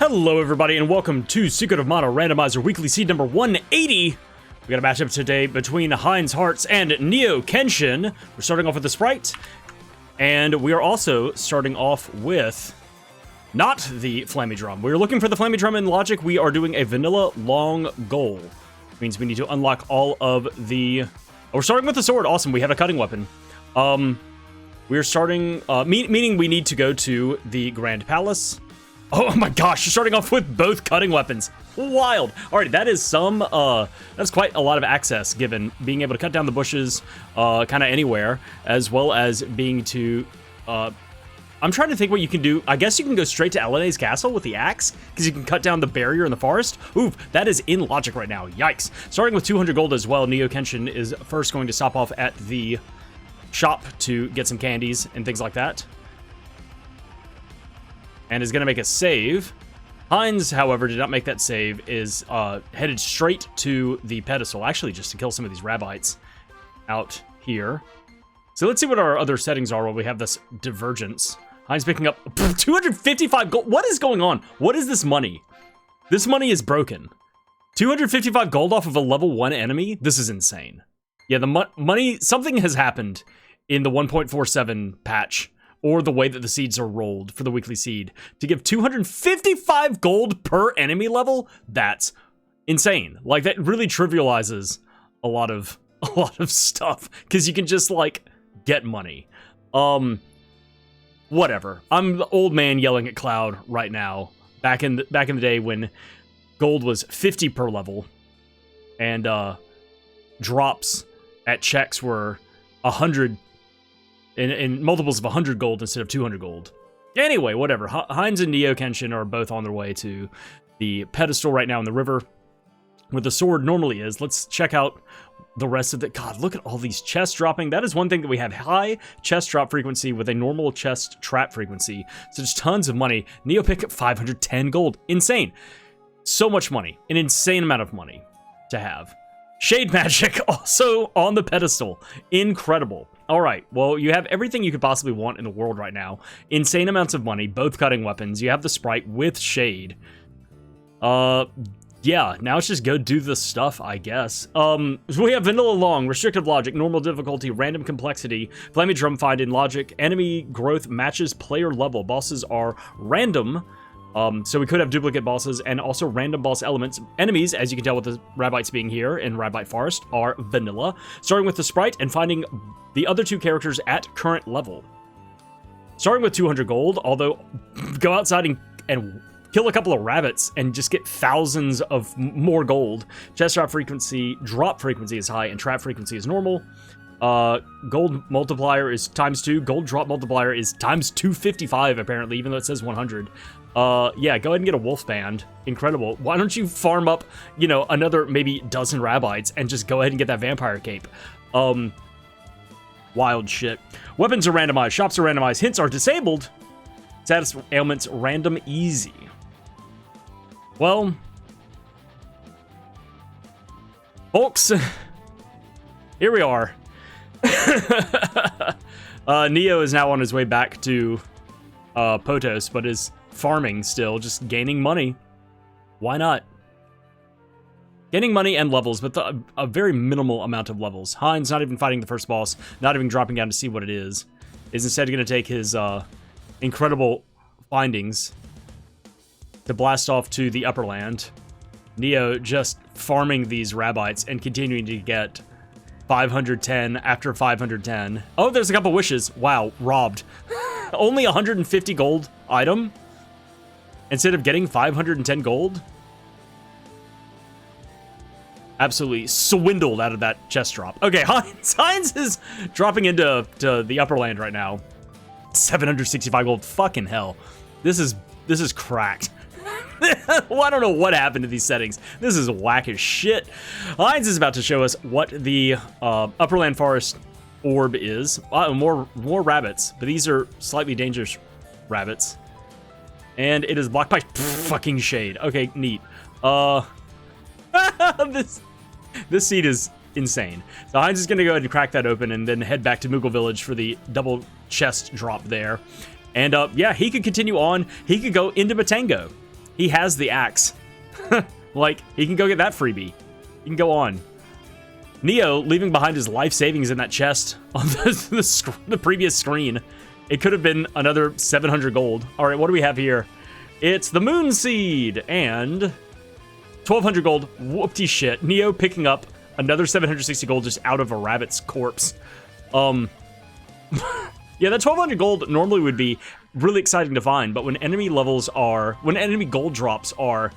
Hello everybody and welcome to Secret of Mana Randomizer Weekly Seed number 180. We got a matchup today between Heinz Hearts and NeoKenshin. We're starting off with the Sprite, and we are also starting off with not the Flammie Drum. We're looking for the Flammie Drum in Logic. We are doing a vanilla long goal. Means we need to unlock all of the... Oh, we're starting with the sword. Awesome, we have a cutting weapon. We're starting... meaning we need to go to the Grand Palace. Oh my gosh, you're starting off with both cutting weapons. Wild. Alright, that is some, that's quite a lot of access, given being able to cut down the bushes, kind of anywhere, as well as being to, I'm trying to think what you can do. I guess you can go straight to Elene's castle with the axe, because you can cut down the barrier in the forest. Oof, that is in Logic right now. Yikes. Starting with 200 gold as well, NeoKenshin is first going to stop off at the shop to get some candies and things like that. And is going to make a save. Heinz, however, did not make that save, is headed straight to the pedestal, actually just to kill some of these rabites out here. So let's see what our other settings are while we have this divergence. Heinz picking up 255 gold. What is going on? What is this money? This money is broken. 255 gold off of a level 1 enemy? This is insane. Yeah, the money, something has happened in the 1.47 patch, or the way that the seeds are rolled for the weekly seed, to give 255 gold per enemy level. That's insane. Like, that really trivializes a lot of stuff, because you can just like get money. Whatever. I'm the old man yelling at Cloud right now. Back in the day when gold was 50 per level, and drops at checks were 100. In multiples of 100 gold instead of 200 gold. Anyway, whatever. Heinz and NeoKenshin are both on their way to the pedestal right now in the river, where the sword normally is. Let's check out the rest of the... God, look at all these chests dropping. That is one thing that we have: high chest drop frequency with a normal chest trap frequency. So just tons of money. Neo pick up 510 gold. Insane. So much money. An insane amount of money to have. Shade magic also on the pedestal. Incredible. All right, well, you have everything you could possibly want in the world right now. Insane amounts of money, both cutting weapons. You have the Sprite with shade. Yeah, now it's just go do the stuff, I guess. So we have vanilla long, restrictive logic, normal difficulty, random complexity, Flammie Drum find in logic, enemy growth matches player level. Bosses are random. So we could have duplicate bosses and also random boss elements. Enemies, as you can tell with the rabites being here in Rabite Forest, are vanilla. Starting with the Sprite and finding the other two characters at current level. Starting with 200 gold, although go outside and kill a couple of rabbits and just get thousands of more gold. Chest drop frequency is high and trap frequency is normal. Gold multiplier is ×2. Gold drop multiplier is ×255 apparently, even though it says 100. Yeah, go ahead and get a wolf band. Incredible. Why don't you farm up, you know, another maybe dozen rabites and just go ahead and get that vampire cape? Wild shit. Weapons are randomized, shops are randomized, hints are disabled. Status ailments random easy. Well, folks, here we are. Neo is now on his way back to Potos, but is farming still, just gaining money. Why not? Gaining money and levels, but a very minimal amount of levels. Heinz not even fighting the first boss, not even dropping down to see what it is instead going to take his incredible findings to blast off to the upper land. Neo just farming these rabites and continuing to get 510 after 510. Oh, there's a couple wishes. Wow, robbed. Only 150 gold item instead of getting 510 gold. Absolutely swindled out of that chest drop. Okay, Heinz is dropping into the upper land right now. 765 gold. Fucking hell. This is cracked. Well, I don't know what happened to these settings. This is whack as shit. Heinz is about to show us what the Upperland Forest orb is. More rabbits, but these are slightly dangerous rabbits. And it is blocked by fucking shade. Okay, neat. This seed is insane. So Heinz is going to go ahead and crack that open and then head back to Moogle Village for the double chest drop there. And yeah, he could continue on. He could go into Matango. He has the axe. Like, he can go get that freebie. He can go on. Neo leaving behind his life savings in that chest on the previous screen. It could have been another 700 gold. All right, what do we have here? It's the Moon Seed and 1,200 gold. Whoopty shit. Neo picking up another 760 gold just out of a rabbit's corpse. Yeah, that 1,200 gold normally would be really exciting to find, but when enemy gold drops are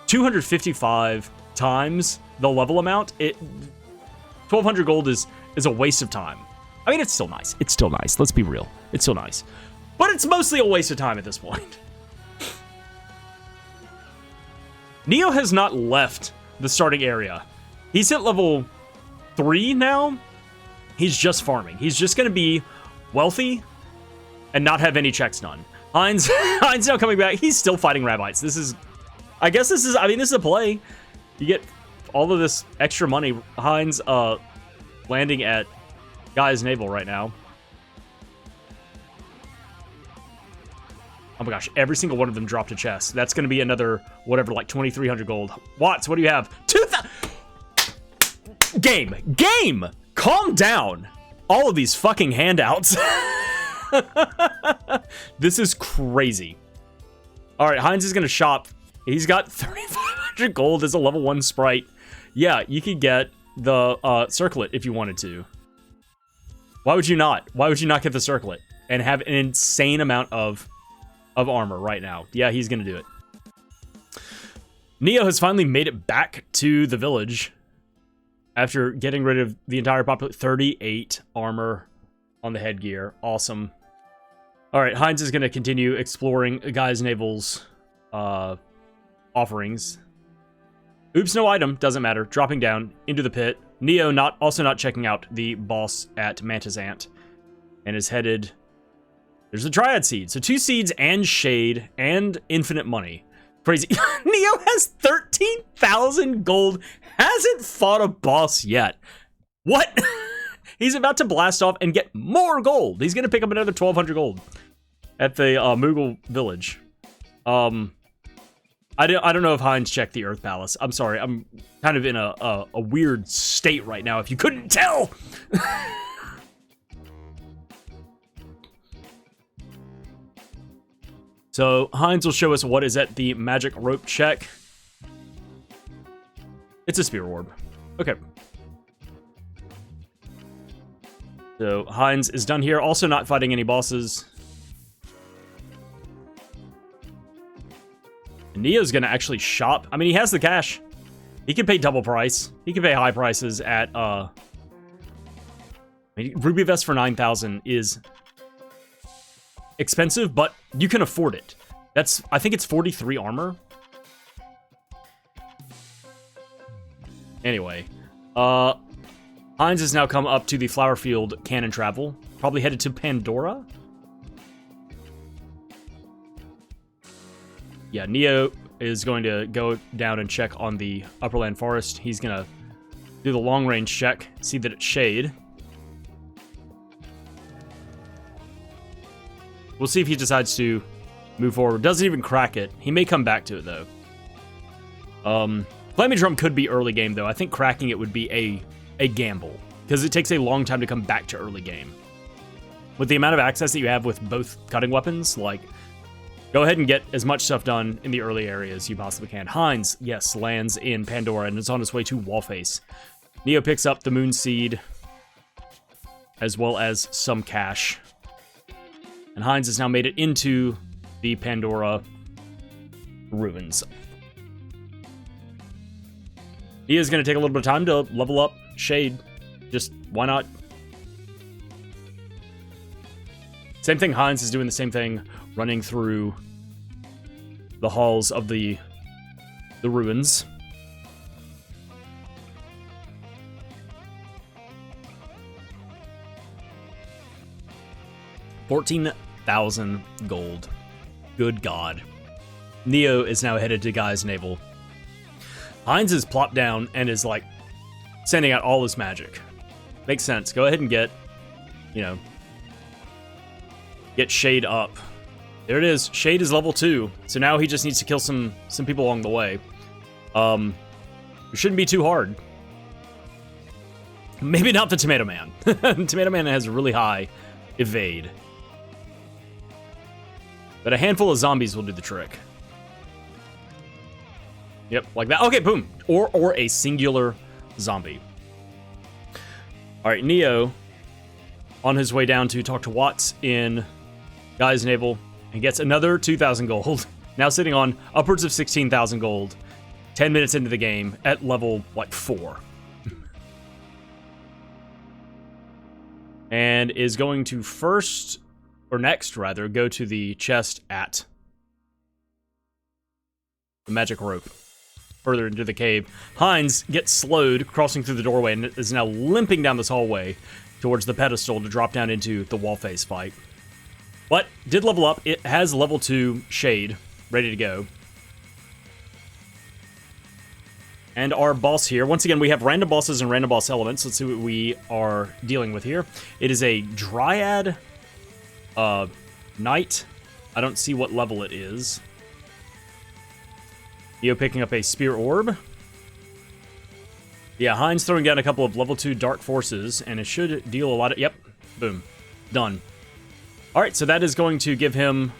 255 times the level amount, 1,200 gold is a waste of time. I mean, it's still nice. It's still nice. Let's be real. It's still nice. But it's mostly a waste of time at this point. Neo has not left the starting area. He's at level 3 now. He's just farming. He's just going to be wealthy and not have any checks done. Heinz now coming back. He's still fighting rabbits. This is a play. You get all of this extra money. Heinz landing at Guy's navel right now. Oh my gosh, every single one of them dropped a chest. That's going to be another, whatever, like 2,300 gold. Watts, what do you have? 2,000! Game! Calm down. All of these fucking handouts. This is crazy. All right, Heinz is going to shop. He's got 3,500 gold as a level 1 Sprite. Yeah, you could get the circlet if you wanted to. Why would you not? Why would you not get the circlet and have an insane amount of armor right now? Yeah, he's going to do it. Neo has finally made it back to the village after getting rid of the entire population. 38 armor on the headgear. Awesome. All right, Heinz is going to continue exploring Guy's Navel's offerings. Oops, no item. Doesn't matter. Dropping down into the pit. Neo also not checking out the boss at Mantis Ant. And is headed... There's a Dryad Seed. So 2 seeds and shade and infinite money. Crazy. Neo has 13,000 gold. Hasn't fought a boss yet. What? He's about to blast off and get more gold. He's going to pick up another 1,200 gold at the Moogle village. I don't know if Heinz checked the Earth Palace. I'm sorry. I'm kind of in a weird state right now, if you couldn't tell. So Heinz will show us what is at the magic rope check. It's a spear orb. Okay. So Heinz is done here. Also not fighting any bosses. And Neo's going to actually shop. I mean, he has the cash. He can pay double price. He can pay high prices at... I mean, Ruby Vest for 9,000 is... expensive, but you can afford it. I think it's 43 armor. Anyway, Heinz has now come up to the Flower Field cannon travel, probably headed to Pandora. Yeah, Neo is going to go down and check on the Upperland Forest. He's gonna do the long range check, see that it's shade. We'll see if he decides to move forward. Doesn't even crack it. He may come back to it, though. Flammie Drum could be early game, though. I think cracking it would be a gamble, because it takes a long time to come back to early game. With the amount of access that you have with both cutting weapons, like, go ahead and get as much stuff done in the early area as you possibly can. Heinz, yes, lands in Pandora, and is on his way to Wallface. Neo picks up the Moon Seed, as well as some cash. And Heinz has now made it into the Pandora ruins. He is going to take a little bit of time to level up Shade. Just, why not? Same thing, Heinz is doing the same thing, running through the halls of the ruins. $14,000 gold. Good God. Neo is now headed to Guy's Navel. Heinz is plopped down and is like sending out all his magic. Makes sense. Go ahead and get, get Shade up. There it is. Shade is level 2. So now he just needs to kill some people along the way. It shouldn't be too hard. Maybe not the Tomato Man. Tomato Man has a really high evade. But a handful of zombies will do the trick. Yep, like that. Okay, boom. Or a singular zombie. All right, Neo on his way down to talk to Watts in Guy's Navel and gets another 2,000 gold. Now sitting on upwards of 16,000 gold. 10 minutes into the game at level, like, 4. And is going to first, or next, rather, go to the chest at the magic rope. Further into the cave. Heinz gets slowed crossing through the doorway and is now limping down this hallway towards the pedestal to drop down into the wall face fight. But did level up. It has level 2 Shade ready to go. And our boss here, once again, we have random bosses and random boss elements. Let's see what we are dealing with here. It is a Dryad Knight. I don't see what level it is. Neo picking up a Spear Orb. Yeah, Heinz throwing down a couple of level 2 Dark Forces, and it should deal a lot of... Yep, boom, done. Alright, so that is going to give him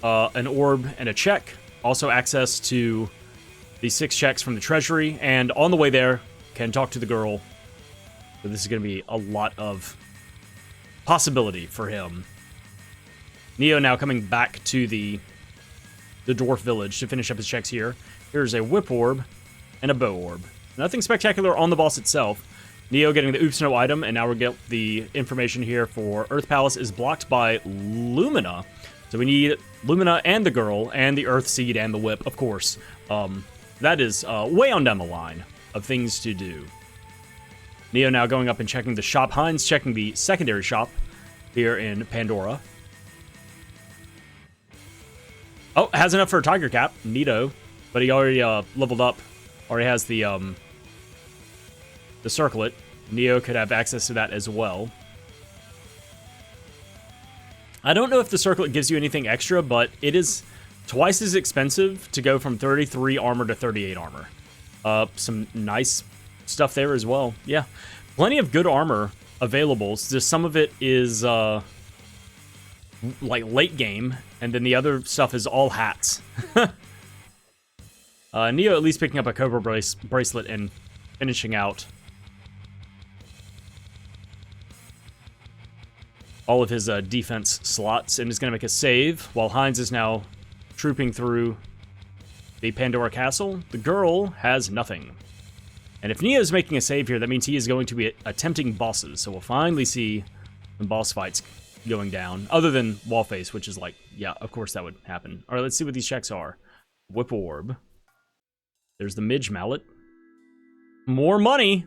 an orb and a check. Also access to the 6 checks from the treasury, and on the way there, can talk to the girl. So this is going to be a lot of possibility for him. Neo now coming back to the dwarf village to finish up his checks here. Here's a whip orb and a bow orb. Nothing spectacular on the boss itself. Neo getting the Oops No item, and now we get the information here for Earth Palace is blocked by Lumina. So we need Lumina and the girl, and the Earth Seed and the whip, of course. That is way on down the line of things to do. Neo now going up and checking the shop. Heinz checking the secondary shop here in Pandora. Oh, has enough for a Tiger Cap. Neato. But he already leveled up. Already has the circlet. Neo could have access to that as well. I don't know if the circlet gives you anything extra, but it is twice as expensive to go from 33 armor to 38 armor. Some nice stuff there as well. Yeah, plenty of good armor available. Just some of it is like late game, and then the other stuff is all hats. Neo at least picking up a Cobra bracelet and finishing out all of his defense slots, and is going to make a save, while Heinz is now trooping through the Pandora Castle. The girl has nothing. And if Neo's making a save here, that means he is going to be attempting bosses, so we'll finally see some boss fights going down, other than Wallface, which is like, yeah, of course that would happen. Alright, let's see what these checks are. Whip Orb. There's the Midge Mallet. More money!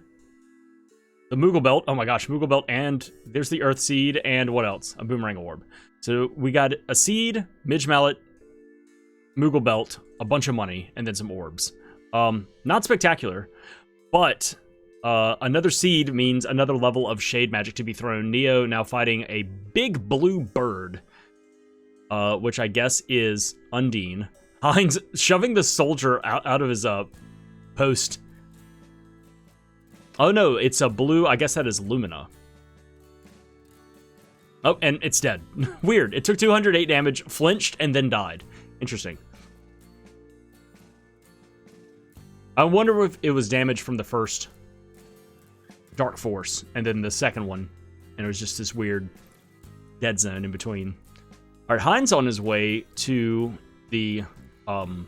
The Moogle Belt. Oh my gosh, Moogle Belt, and there's the Earth Seed, and what else? A Boomerang Orb. So we got a Seed, Midge Mallet, Moogle Belt, a bunch of money, and then some orbs. Not spectacular, but another Seed means another level of Shade Magic to be thrown. Neo now fighting a big blue bird, which I guess is Undine. Heinz shoving the soldier out of his post. Oh no, it's a blue. I guess that is Lumina. Oh, and it's dead. Weird. It took 208 damage, flinched, and then died. Interesting. I wonder if it was damage from the first Dark Force, and then the second one, and it was just this weird dead zone in between. All right, Heinz on his way to the Undine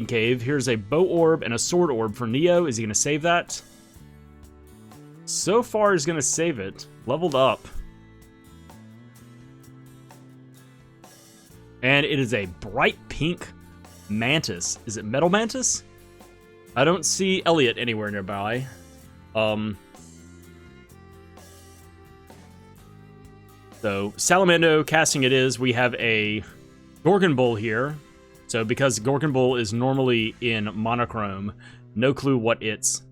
Cave. Here's a bow orb and a sword orb for Neo. Is he going to save that? So far, he's going to save it. Leveled up. And it is a bright pink mantis. Is it Metal Mantis? I don't see Elliot anywhere nearby. So, Salamando casting it is. We have a Gorgon Bull here. So, because Gorgon Bull is normally in monochrome, no clue what it's...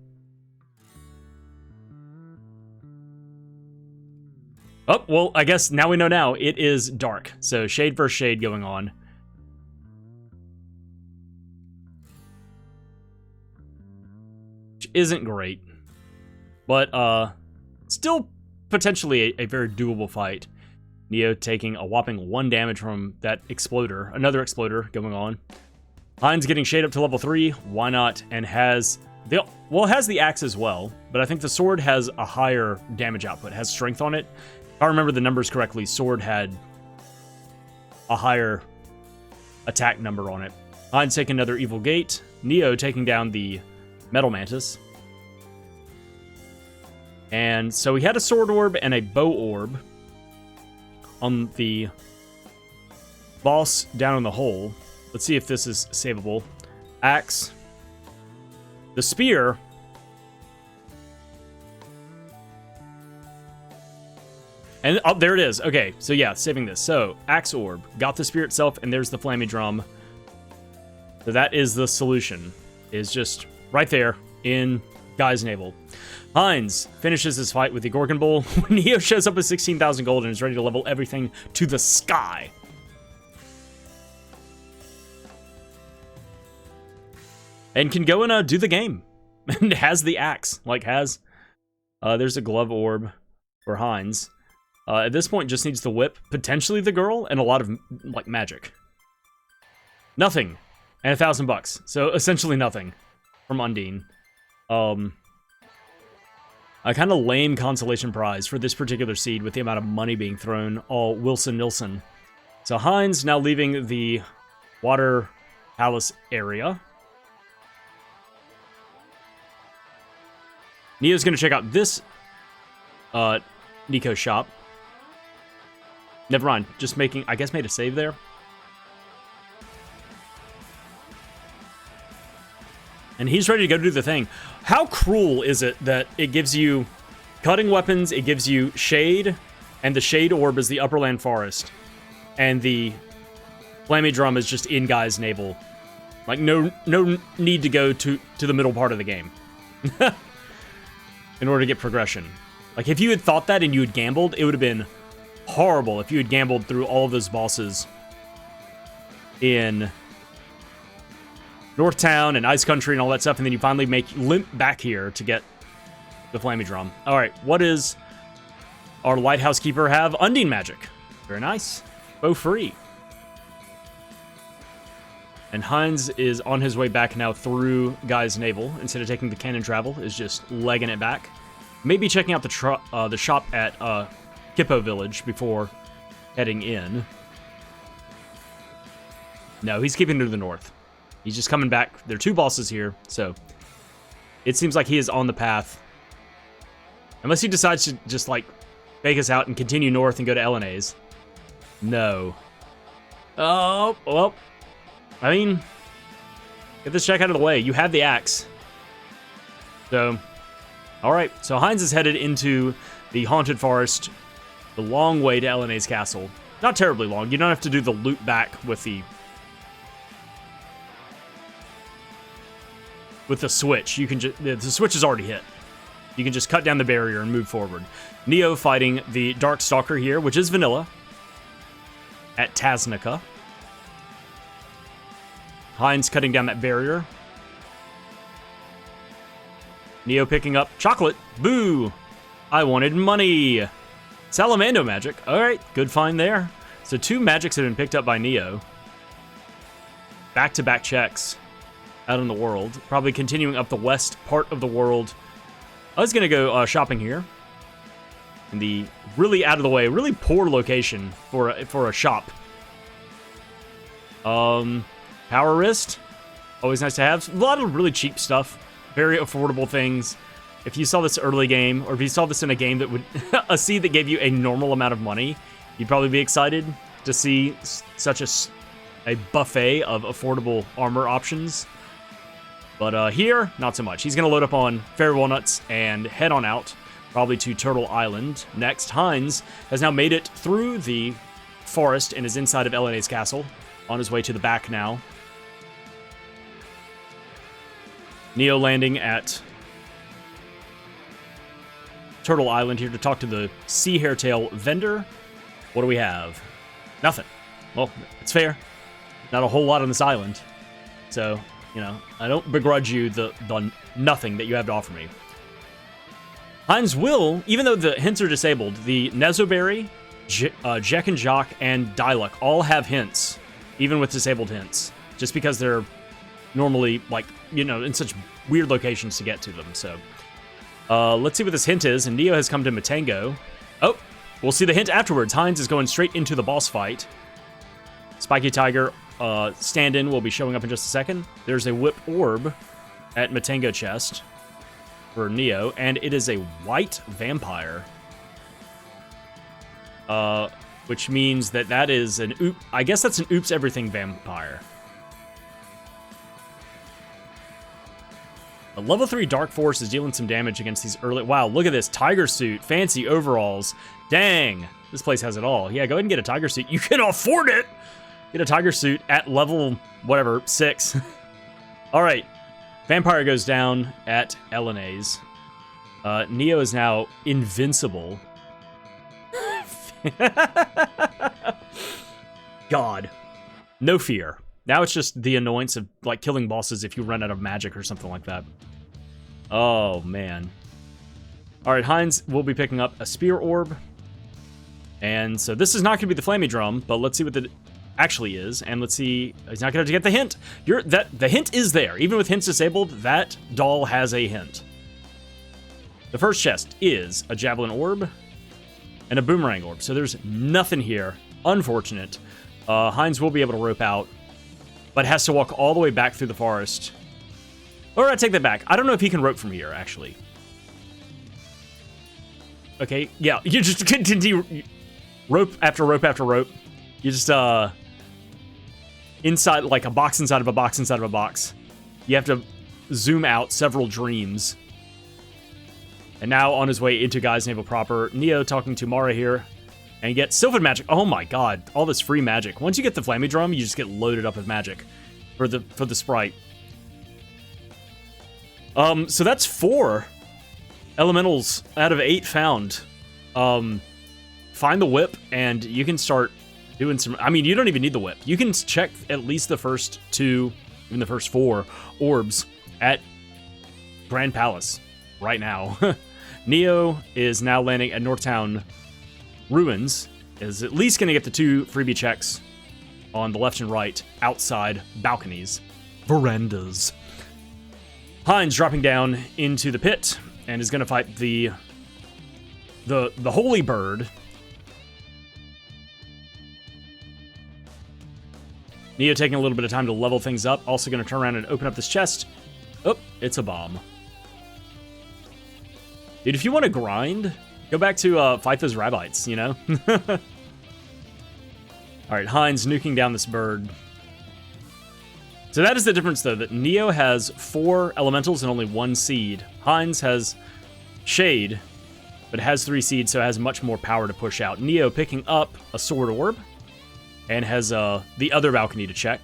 Oh, well, I guess now we know now. It is dark. So shade versus shade going on. Which isn't great. But still potentially a very doable fight. Neo taking a whopping 1 damage from that exploder. Another exploder going on. Heinz getting shade up to level 3. Why not? And has the axe as well. But I think the sword has a higher damage output. Has strength on it. If I remember the numbers correctly, sword had a higher attack number on it. Heinz taking another evil gate. Neo taking down the metal mantis. And so he had a sword orb and a bow orb on the boss down in the hole. Let's see if this is savable. Axe. The spear. And oh, there it is. Okay, so yeah, saving this. So, axe orb. Got the spear itself, and there's the Flammie Drum. So that is the solution. Is just right there in Guy's navel. Heinz finishes his fight with the Gorgon Bull. Neo shows up with 16,000 gold and is ready to level everything to the sky. And can go and do the game. And has the axe. Like, there's a glove orb for Heinz. At this point, just needs the whip, potentially the girl, and a lot of, like, magic. Nothing. And $1,000. So, essentially nothing from Undine. A kind of lame consolation prize for this particular seed with the amount of money being thrown, all Wilson-Nilsson. So, Heinz now leaving the Water Palace area. Neo's going to check out this Nico shop. Never mind. Just making, I guess, made a save there. And he's ready to go do the thing. How cruel is it that it gives you cutting weapons, it gives you shade, and the shade orb is the Upperland Forest. And the Flammie Drum is just in Guy's navel. Like, no need to go to the middle part of the game. In order to get progression. Like, if you had thought that and you had gambled, it would have been horrible if you had gambled through all of those bosses in Northtown and Ice Country and all that stuff, and then you finally limp back here to get the Flammie Drum. Alright, what does our Lighthouse Keeper have? Undine Magic. Very nice. Bow free. And Heinz is on his way back now through Guy's navel. Instead of taking the cannon travel, is just legging it back. Maybe checking out the shop at Kippo Village before heading in. No, he's keeping to the north. He's just coming back. There are 2 bosses here, so it seems like he is on the path. Unless he decides to just, like, fake us out and continue north and go to LNA's. No. Oh, well. I mean, get this check out of the way. You have the axe. So, alright. So Heinz is headed into the Haunted Forest, the long way to LNA's castle. Not terribly long. You don't have to do the loop back with the switch. You can just, the switch is already hit. You can just cut down the barrier and move forward. Neo fighting the Dark Stalker here, which is vanilla, at Taznica. Heinz cutting down that barrier. Neo picking up chocolate. Boo! I wanted money. Salamando magic. Alright, good find there. So 2 magics have been picked up by Neo. Back-to-back checks out in the world. Probably continuing up the west part of the world. I was going to go shopping here. In the really out of the way, really poor location for a shop. Power wrist. Always nice to have. A lot of really cheap stuff. Very affordable things. If you saw this early game, or if you saw this in a game that would... a seed that gave you a normal amount of money, you'd probably be excited to see such a buffet of affordable armor options. But here, not so much. He's going to load up on Fairy Walnuts and head on out, probably to Turtle Island. Next, Heinz has now made it through the forest and is inside of LNA's castle. On his way to the back now. Neo landing at Turtle Island here to talk to the Sea Hairtail vendor. What do we have? Nothing. Well, it's fair. Not a whole lot on this island. So, you know, I don't begrudge you the nothing that you have to offer me. Heinz will, even though the hints are disabled, the Nezoberry, Jack and Jock, and Diluc all have hints, even with disabled hints, just because they're normally, like, you know, in such weird locations to get to them. So, let's see what this hint is. And Neo has come to Matango. Oh, we'll see the hint afterwards. Heinz is going straight into the boss fight. Spiky Tiger stand-in will be showing up in just a second. There's a whip orb at Matango chest for Neo, and it is a white vampire. Which means that is an I guess that's an oops everything vampire. A level 3 Dark Force is dealing some damage against these early... Wow, look at this. Tiger suit. Fancy overalls. Dang. This place has it all. Yeah, go ahead and get a tiger suit. You can afford it! Get a tiger suit at level, whatever, 6. All right. Vampire goes down at Elena's. Neo is now invincible. God. No fear. Now it's just the annoyance of, like, killing bosses if you run out of magic or something like that. Oh, man. All right, Heinz will be picking up a spear orb. And so this is not going to be the Flammie Drum, but let's see what it actually is. And let's see. He's not going to get the hint. The hint is there. Even with hints disabled, that doll has a hint. The first chest is a Javelin Orb and a Boomerang Orb. So there's nothing here. Unfortunate. Heinz will be able to rope out, but has to walk all the way back through the forest. Or I take that back. I don't know if he can rope from here, actually. Okay, yeah, you just continue rope after rope after rope. You just, inside, like a box inside of a box inside of a box. You have to zoom out several dreams. And now on his way into Guy's Navel proper, Neo talking to Mara here. And you get Sylvan Magic. Oh my god, all this free magic. Once you get the Flammie Drum, you just get loaded up with magic for the Sprite. So that's 4 elementals out of 8 found. Find the whip, and you can start doing some... I mean, you don't even need the whip. You can check at least the first 2, even the first 4 orbs at Grand Palace right now. Neo is now landing at Northtown Ruins, is at least going to get the 2 freebie checks on the left and right outside balconies, verandas. Heinz dropping down into the pit and is going to fight the Holy Bird. Neo taking a little bit of time to level things up. Also going to turn around and open up this chest. Oh, it's a bomb. Dude, if you want to grind, go back to fight those Rabbites, you know? Alright, Heinz nuking down this bird. So that is the difference, though, that Neo has 4 elementals and only 1 seed. Heinz has Shade, but has 3 seeds, so has much more power to push out. Neo picking up a Sword Orb, and has the other balcony to check.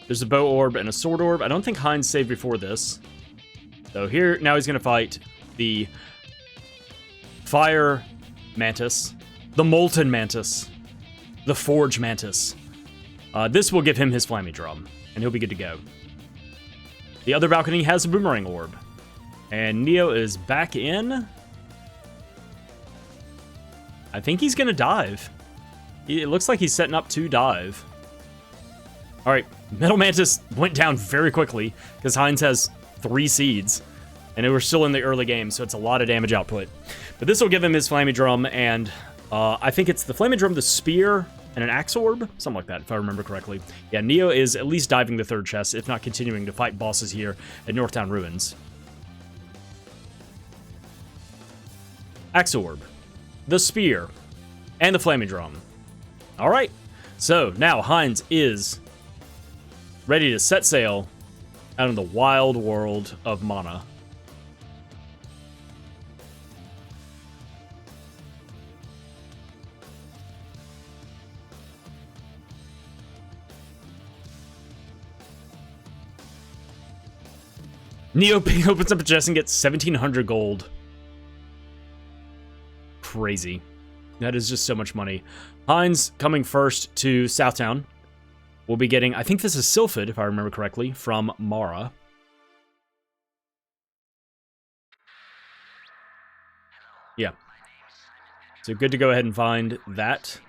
There's a Bow Orb and a Sword Orb. I don't think Heinz saved before this. So here, now he's going to fight the Fire Mantis, the Molten Mantis, the Forge Mantis. This will give him his Flammie Drum, and he'll be good to go. The other balcony has a Boomerang Orb. And Neo is back in. I think he's going to dive. It looks like he's setting up to dive. Alright, Metal Mantis went down very quickly, because Heinz has 3 seeds, and we're still in the early game, so it's a lot of damage output. But this will give him his Flammie Drum, and I think it's the Flammie Drum, the Spear, and an Axe Orb? Something like that, if I remember correctly. Yeah, Neo is at least diving the 3rd chest, if not continuing to fight bosses here at Northtown Ruins. Axe Orb, the Spear, and the Flammie Drum. Alright, so now Heinz is ready to set sail out in the wild world of Mana. Neo opens up a chest and gets 1,700 gold. Crazy. That is just so much money. Heinz coming first to Southtown. We'll be getting, I think this is Sylphid, if I remember correctly, from Mara. Yeah. So good to go ahead and find that.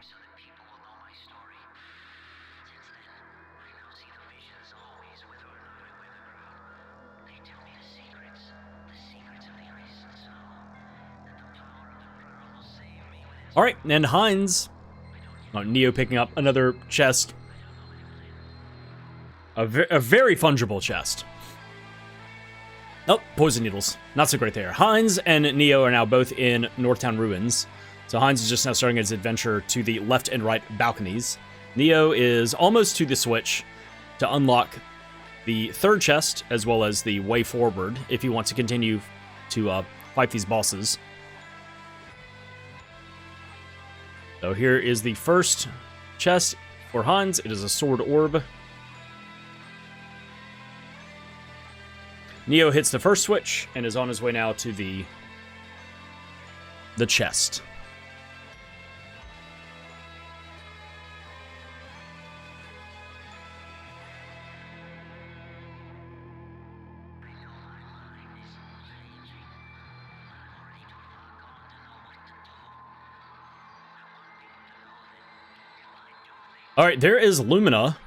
All right, and Heinz, Neo picking up another chest. A very fungible chest. Oh, poison needles. Not so great there. Heinz and Neo are now both in Northtown Ruins. So Heinz is just now starting his adventure to the left and right balconies. Neo is almost to the switch to unlock the third chest, as well as the way forward, if he wants to continue to fight these bosses. So here is the first chest for Heinz. It is a sword orb. Neo hits the first switch and is on his way now to the chest. All right, there is Lumina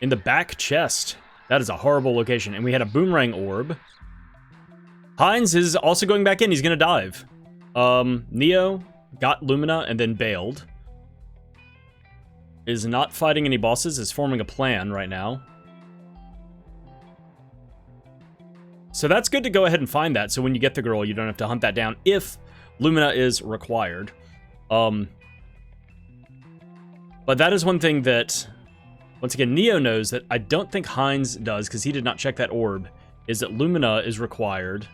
in the back chest. That is a horrible location. And we had a boomerang orb. Heinz is also going back in. He's going to dive. Neo got Lumina and then bailed. Is not fighting any bosses. Is forming a plan right now. So that's good to go ahead and find that. So when you get the girl, you don't have to hunt that down if Lumina is required. But that is one thing that, once again, Neo knows that I don't think Heinz does, because he did not check that orb, is that Lumina is required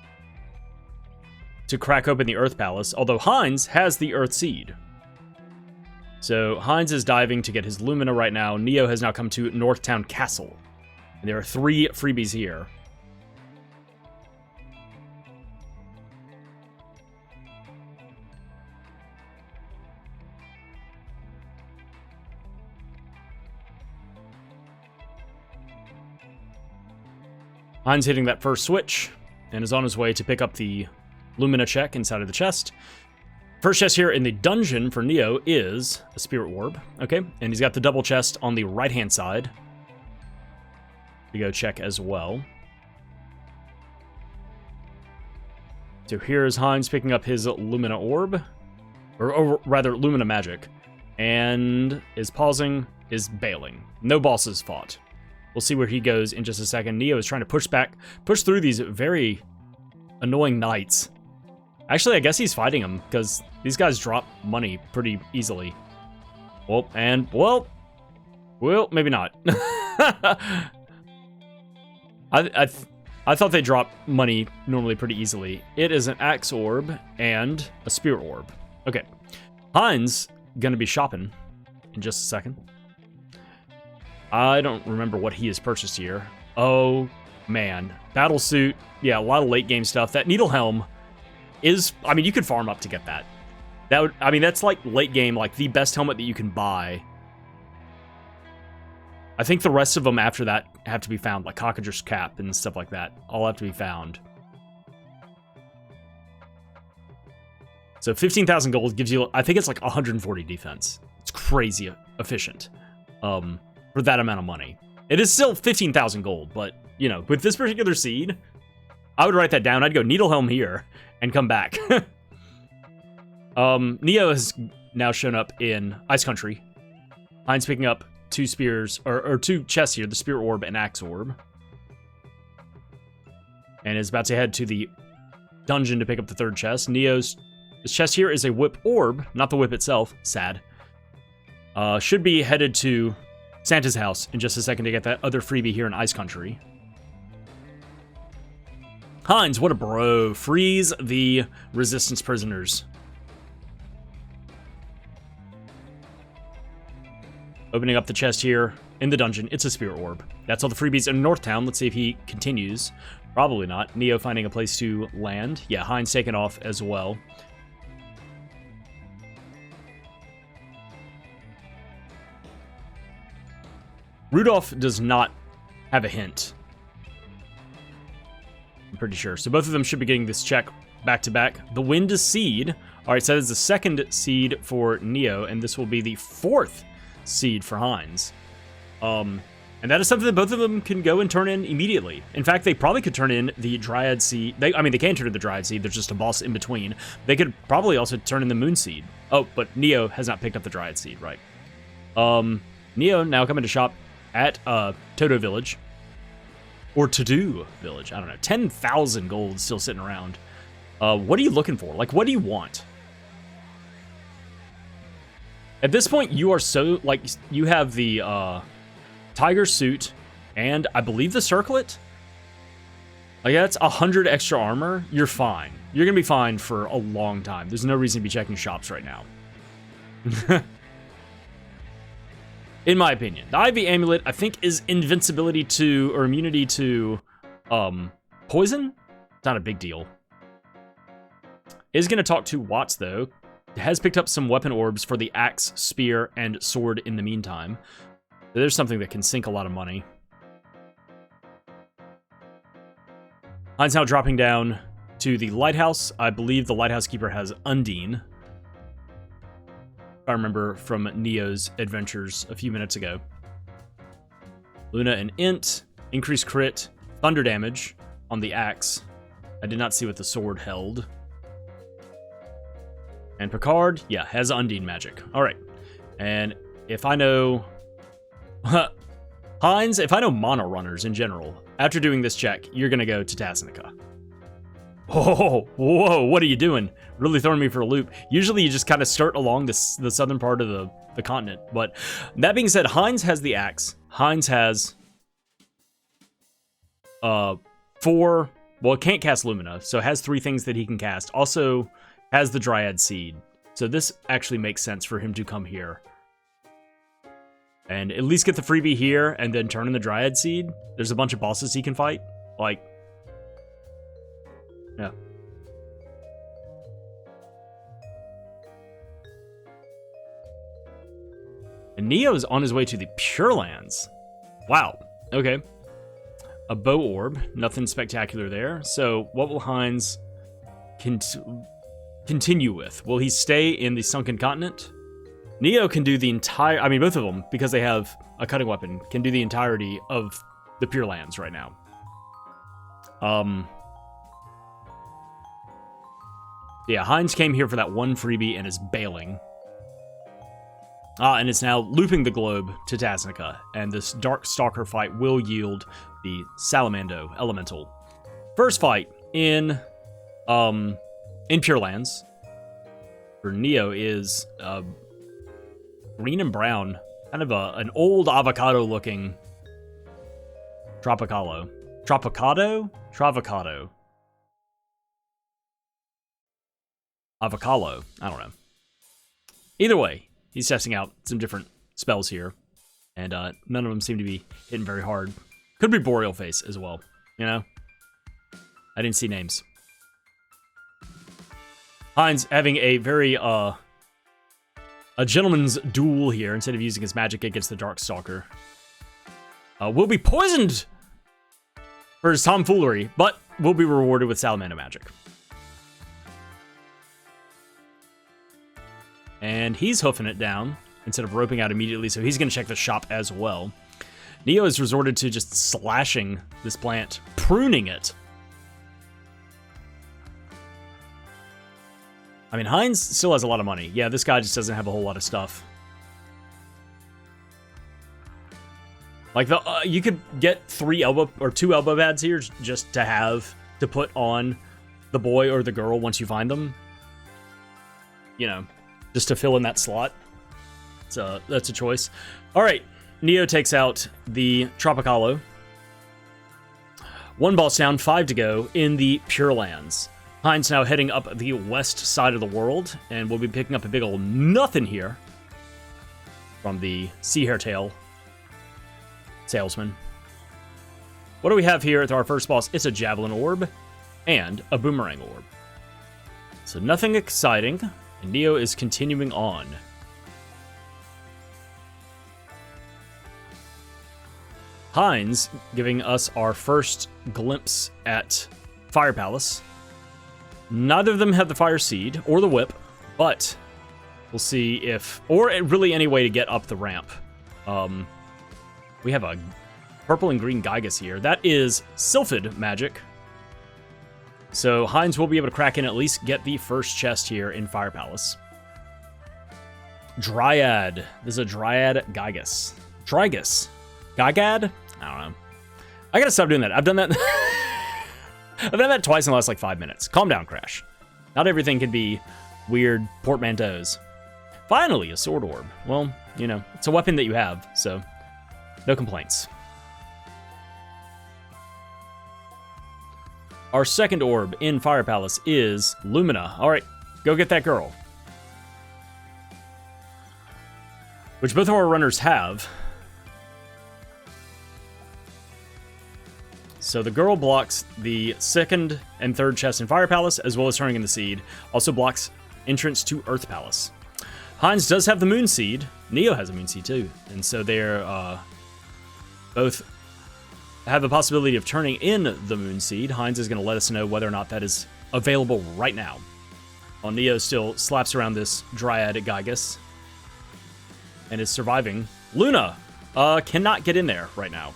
to crack open the Earth Palace, although Heinz has the Earth Seed. So Heinz is diving to get his Lumina right now. Neo has now come to Northtown Castle. And there are 3 freebies here. Heinz hitting that first switch, and is on his way to pick up the Lumina check inside of the chest. First chest here in the dungeon for Neo is a Spirit Orb. Okay, and he's got the double chest on the right-hand side. We go check as well. So here's Heinz picking up his Lumina Orb, or rather Lumina Magic, and is pausing, is bailing. No bosses fought. We'll see where he goes in just a second. Neo is trying to push through these very annoying knights. Actually, I guess he's fighting them, because these guys drop money pretty easily. Well, maybe not. I thought they drop money normally pretty easily. It is an Axe Orb and a Spirit Orb. Okay. Heinz gonna be shopping in just a second. I don't remember what he has purchased here. Oh, man. Battle Suit. Yeah, a lot of late game stuff. That Needle Helm is... I mean, you could farm up to get that. That would... I mean, that's like late game, like the best helmet that you can buy. I think the rest of them after that have to be found, like Cockager's Cap and stuff like that. All have to be found. So 15,000 gold gives you... I think it's like 140 defense. It's crazy efficient. For that amount of money. It is still 15,000 gold, but, you know, with this particular seed, I would write that down. I'd go Needle Helm here and come back. Neo has now shown up in Ice Country. Heinz picking up 2 spears, or 2 chests here, the Spirit Orb and Axe Orb. And is about to head to the dungeon to pick up the third chest. Neo's chest here is a Whip Orb, not the whip itself. Sad. Should be headed to Santa's house in just a second to get that other freebie here in Ice Country. Heinz, what a bro. Frees the resistance prisoners. Opening up the chest here in the dungeon. It's a Spirit Orb. That's all the freebies in Northtown. Let's see if he continues. Probably not. Neo finding a place to land. Yeah, Heinz taking off as well. Rudolph does not have a hint. I'm pretty sure. So both of them should be getting this check back to back. The wind is seed. All right, so that is the second seed for Neo, and this will be the fourth seed for Heinz. And that is something that both of them can go and turn in immediately. In fact, they probably could turn in the Dryad Seed. I mean, they can turn in the Dryad Seed. There's just a boss in between. They could probably also turn in the Moon Seed. Oh, but Neo has not picked up the Dryad Seed, right? Neo now coming to shop at Toto Village. Or To-Do Village. I don't know. 10,000 gold still sitting around. What are you looking for? Like, what do you want? At this point, you are so, like, you have the, Tiger Suit, and I believe the Circlet? Like, that's 100 extra armor. You're fine. You're gonna be fine for a long time. There's no reason to be checking shops right now. In my opinion. The Ivy Amulet, I think, is invincibility to, or immunity to, poison? It's not a big deal. Is gonna talk to Watts, though. Has picked up some weapon orbs for the axe, spear, and sword in the meantime. There's something that can sink a lot of money. Heinz now dropping down to the lighthouse. I believe the lighthouse keeper has Undine. If I remember from Neo's adventures a few minutes ago. Luna and Int. Increased crit. Thunder damage on the axe. I did not see what the sword held. And Picard, yeah, has Undine magic. All right. And if I know... Heinz, if I know mono runners in general, after doing this check, you're going to go to Tasnica. Oh, whoa, what are you doing? Really throwing me for a loop. Usually you just kind of start along the southern part of the continent. But that being said, Heinz has the axe. Heinz has 4... Well, it can't cast Lumina, so it has 3 things that he can cast. Also has the Dryad Seed. So this actually makes sense for him to come here. And at least get the freebie here, and then turn in the Dryad Seed. There's a bunch of bosses he can fight. Like, yeah. And Neo's on his way to the Pure Lands. Wow. Okay. A bow orb. Nothing spectacular there. So, what will Heinz continue with? Will he stay in the Sunken Continent? Neo can do the entire... I mean, both of them, because they have a cutting weapon, can do the entirety of the Pure Lands right now. Yeah, Heinz came here for that one freebie and is bailing. And it's now looping the globe to Tasnica, and this Dark Stalker fight will yield the Salamando Elemental. First fight in Pure Lands for Neo is... green and brown. Kind of an old avocado-looking Tropicalo. Tropicado? Travacado. Avocalo. I don't know. Either way, he's testing out some different spells here. And none of them seem to be hitting very hard. Could be Boreal Face as well. You know? I didn't see names. Heinz having a very, a gentleman's duel here instead of using his magic against the Darkstalker. Will be poisoned for his tomfoolery, but will be rewarded with Salamando magic. And he's hoofing it down instead of roping out immediately, so he's going to check the shop as well. Neo has resorted to just slashing this plant, pruning it. I mean, Heinz still has a lot of money. Yeah, this guy just doesn't have a whole lot of stuff. Like, you could get 3 elbow or 2 elbow pads here just to have to put on the boy or the girl once you find them. You know, just to fill in that slot. So that's a choice. All right, Neo takes out the Tropicalo. 1 boss down, 5 to go in the Pure Lands. Heinz now heading up the west side of the world, and we'll be picking up a big ol' nothing here from the Sea Hairtail salesman. What do we have here at our first boss? It's a Javelin Orb and a Boomerang Orb. So nothing exciting, and Neo is continuing on. Heinz giving us our first glimpse at Fire Palace. Neither of them have the Fire Seed or the Whip, but we'll see if, or really any way to get up the ramp. We have a purple and green Gygus here. That is Sylphid magic. So Heinz will be able to crack in, at least get the first chest here in Fire Palace. Dryad. This is a Dryad Gygus. Drygus. Gygad? I don't know. I gotta stop doing that. I've done that. I've done that twice in the last like 5 minutes. Calm down, Crash. Not everything can be weird portmanteaus. Finally, a Sword Orb. Well, you know, it's a weapon that you have, so no complaints. Our second orb in Fire Palace is Lumina. All right, go get that girl. Which both of our runners have. So the girl blocks the second and third chest in Fire Palace, as well as turning in the seed. Also blocks entrance to Earth Palace. Heinz does have the Moon Seed. Neo has a Moon Seed too. And so they're both have the possibility of turning in the Moon Seed. Heinz is going to let us know whether or not that is available right now. While Neo still slaps around this Dryad Gygus and is surviving. Luna cannot get in there right now.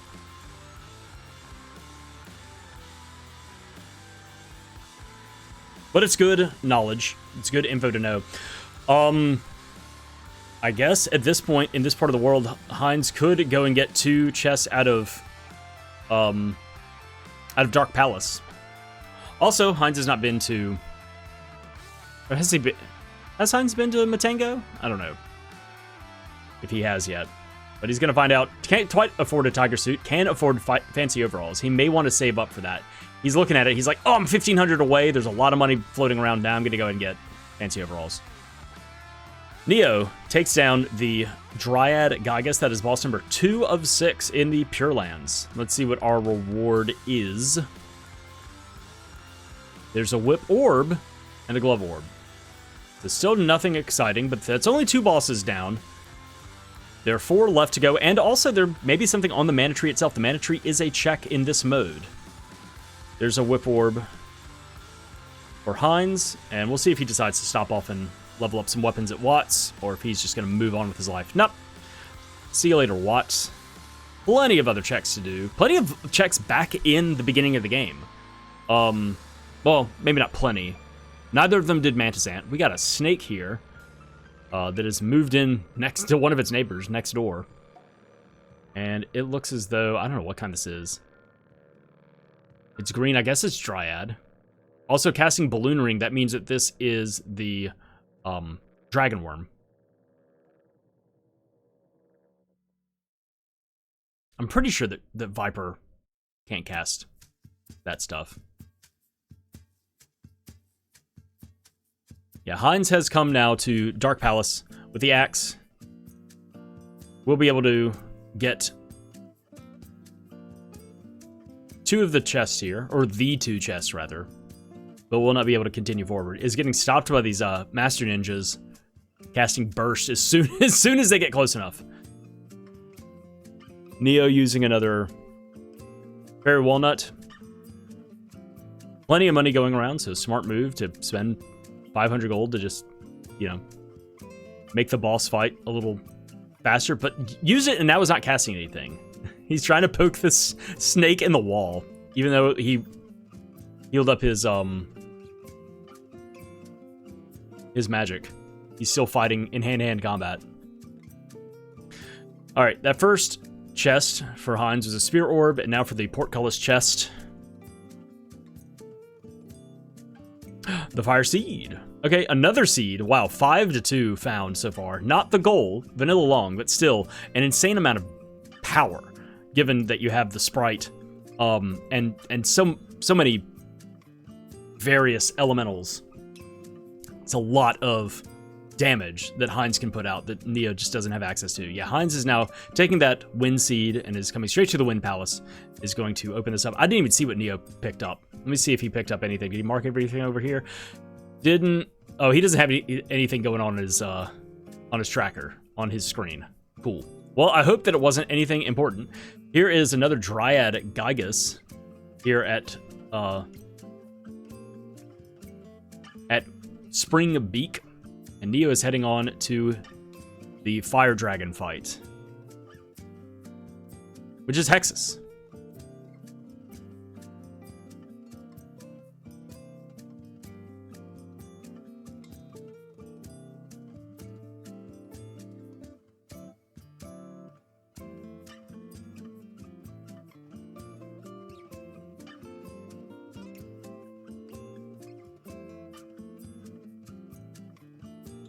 But it's good knowledge. It's good info to know. I guess at this point in this part of the world, Heinz could go and get 2 chests out of Dark Palace. Also, Heinz has not been to... Or has he been... Has Heinz been to Matango? I don't know if he has yet. But he's going to find out. Can't quite afford a tiger suit. Can afford fancy overalls. He may want to save up for that. He's looking at it. He's like, oh, I'm 1,500 away. There's a lot of money floating around now. I'm going to go ahead and get fancy overalls. Neo takes down the Dryad Gygus. That is boss number 2 of 6 in the Pure Lands. Let's see what our reward is. There's a Whip Orb and a Glove Orb. There's still nothing exciting, but that's only 2 bosses down. There are 4 left to go, and also there may be something on the mana tree itself. The mana tree is a check in this mode. There's a Whip Orb for Heinz, and we'll see if he decides to stop off and level up some weapons at Watts, or if he's just going to move on with his life. Nope. See you later, Watts. Plenty of other checks to do. Plenty of checks back in the beginning of the game. Well, maybe not plenty. Neither of them did Mantis Ant. We got a snake here that has moved in next to one of its neighbors next door. And it looks as though, I don't know what kind this is. It's green. I guess it's Dryad. Also casting Balloon Ring. That means that this is the Dragon Worm. I'm pretty sure that Viper can't cast that stuff. Yeah, Heinz has come now to Dark Palace with the axe. We'll be able to get 2 of the chests here, or the 2 chests rather, but we'll not be able to continue forward. Is getting stopped by these Master Ninjas casting Burst as soon as they get close enough. Neo using another Fairy Walnut. Plenty of money going around, so smart move to spend 500 gold to just, you know, make the boss fight a little faster, but use it, and that was not casting anything. He's trying to poke this snake in the wall, even though he healed up his magic. He's still fighting in hand-to-hand combat. All right, that first chest for Heinz was a Spear Orb, and now for the Portcullis chest. The Fire Seed. Okay, another seed. Wow, 5 to 2 found so far. Not the goal, Vanilla Long, but still an insane amount of power, given that you have the Sprite, and so many various elementals. It's a lot of damage that Heinz can put out that Neo just doesn't have access to. Yeah, Heinz is now taking that Wind Seed and is coming straight to the Wind Palace. Is going to open this up. I didn't even see what Neo picked up. Let me see if he picked up anything. Did he mark everything over here? Didn't. Oh, he doesn't have anything going on his tracker, on his screen. Cool. Well, I hope that it wasn't anything important. Here is another Dryad Gygus here at Spring Beak. And Neo is heading on to the Fire Dragon fight, which is Hexus.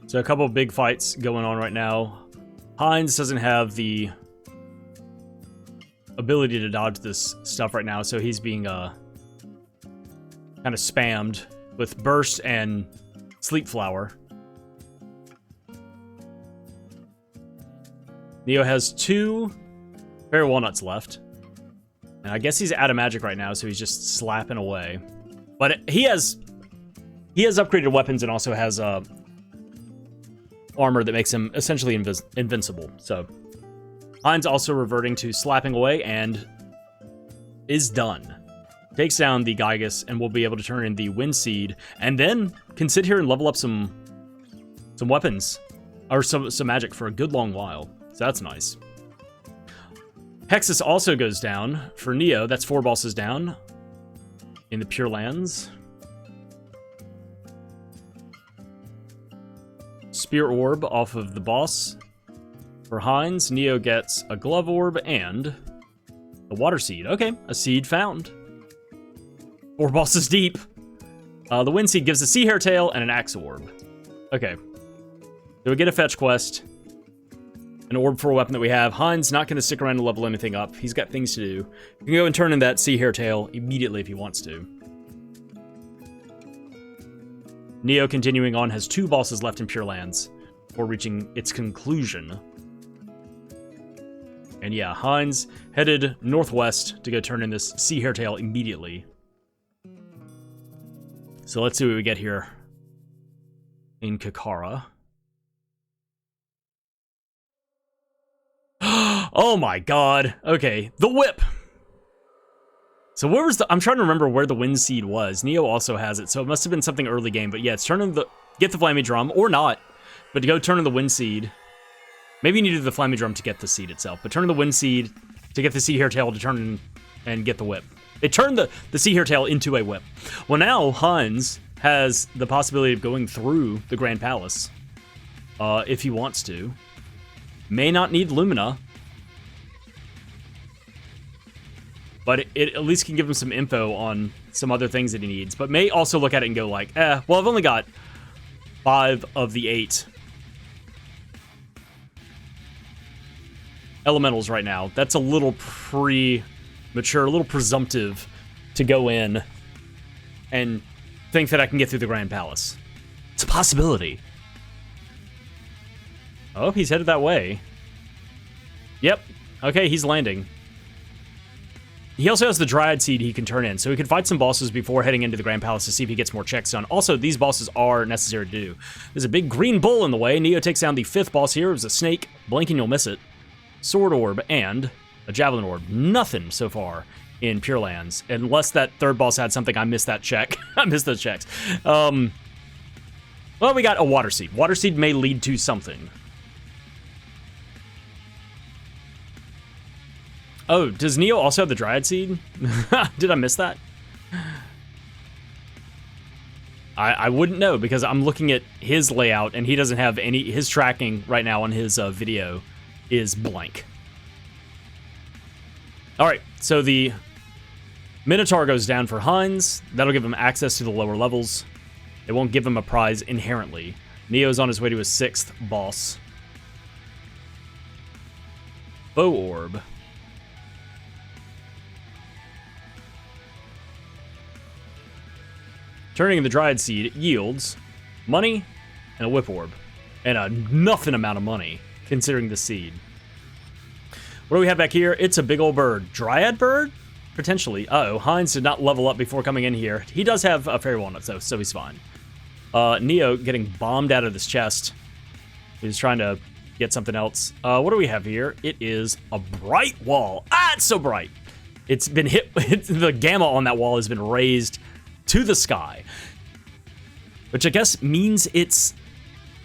So a couple of big fights going on right now. Heinz doesn't have the ability to dodge this stuff right now, so he's being kind of spammed with Burst and Sleep Flower. Neo has 2 Fairy Walnuts left. And I guess he's out of magic right now, so he's just slapping away. But he has upgraded weapons and also has armor that makes him essentially invincible. So Heinz also reverting to slapping away and is done. Takes down the Gygus and will be able to turn in the Wind Seed and then can sit here and level up some weapons or some magic for a good long while. So that's nice. Hexus also goes down for Neo. That's 4 bosses down in the Pure Lands. Spear Orb off of the boss. For Heinz, Neo gets a Glove Orb and a Water Seed. Okay, a seed found. 4 bosses deep. The Wind Seed gives a Sea Hare Tail and an Axe Orb. Okay. So we get a fetch quest. An orb for a weapon that we have. Heinz not going to stick around to level anything up. He's got things to do. He can go and turn in that Sea Hare Tail immediately if he wants to. Neo, continuing on, has 2 bosses left in Pure Lands before reaching its conclusion. And yeah, Heinz headed northwest to go turn in this Sea Hare Tail immediately. So let's see what we get here in Kakara. Oh my god. Okay, the whip. So where was I'm trying to remember where the Wind Seed was. Neo also has it, so it must have been something early game. But yeah, it's turning get the Flammie Drum, or not. But to go turn in the Wind Seed. Maybe you needed the Flammie Drum to get the seed itself. But turn in the Wind Seed to get the Sea Hare Tail to turn in and get the whip. It turned the Sea Hare Tail into a whip. Well, now Heinz has the possibility of going through the Grand Palace. If he wants to. May not need Lumina. But it at least can give him some info on some other things that he needs. But may also look at it and go like, well, I've only got 5 of the 8 elementals right now. That's a little premature, a little presumptive to go in and think that I can get through the Grand Palace. It's a possibility. Oh, he's headed that way. Yep. Okay, he's landing. He also has the Dryad Seed he can turn in, so he can fight some bosses before heading into the Grand Palace to see if he gets more checks done. Also, these bosses are necessary to do. There's a big green bull in the way. Neo takes down the 5th boss here. It was a snake. Blink and you'll miss it. Sword Orb and a Javelin Orb. Nothing so far in Pure Lands. Unless that 3rd boss had something, I missed that check. I missed those checks. Well, we got a Water Seed. Water Seed may lead to something. Oh, does Neo also have the Dryad Seed? Did I miss that? I wouldn't know because I'm looking at his layout and he doesn't have any... His tracking right now on his video is blank. Alright, so the Minotaur goes down for Heinz. That'll give him access to the lower levels. It won't give him a prize inherently. Neo's on his way to his 6th boss. Bow Orb. Turning the Dryad Seed yields money and a Whip Orb. and a nothing amount of money, considering the seed. What do we have back here? It's a big old bird. Dryad bird? Potentially. Uh-oh, Heinz did not level up before coming in here. He does have a fairy walnut, though, so he's fine. Neo getting bombed out of this chest. He's trying to get something else. What do we have here? It is a bright wall. Ah, it's so bright. It's been hit. The gamma on that wall has been raised to the sky, which I guess means it's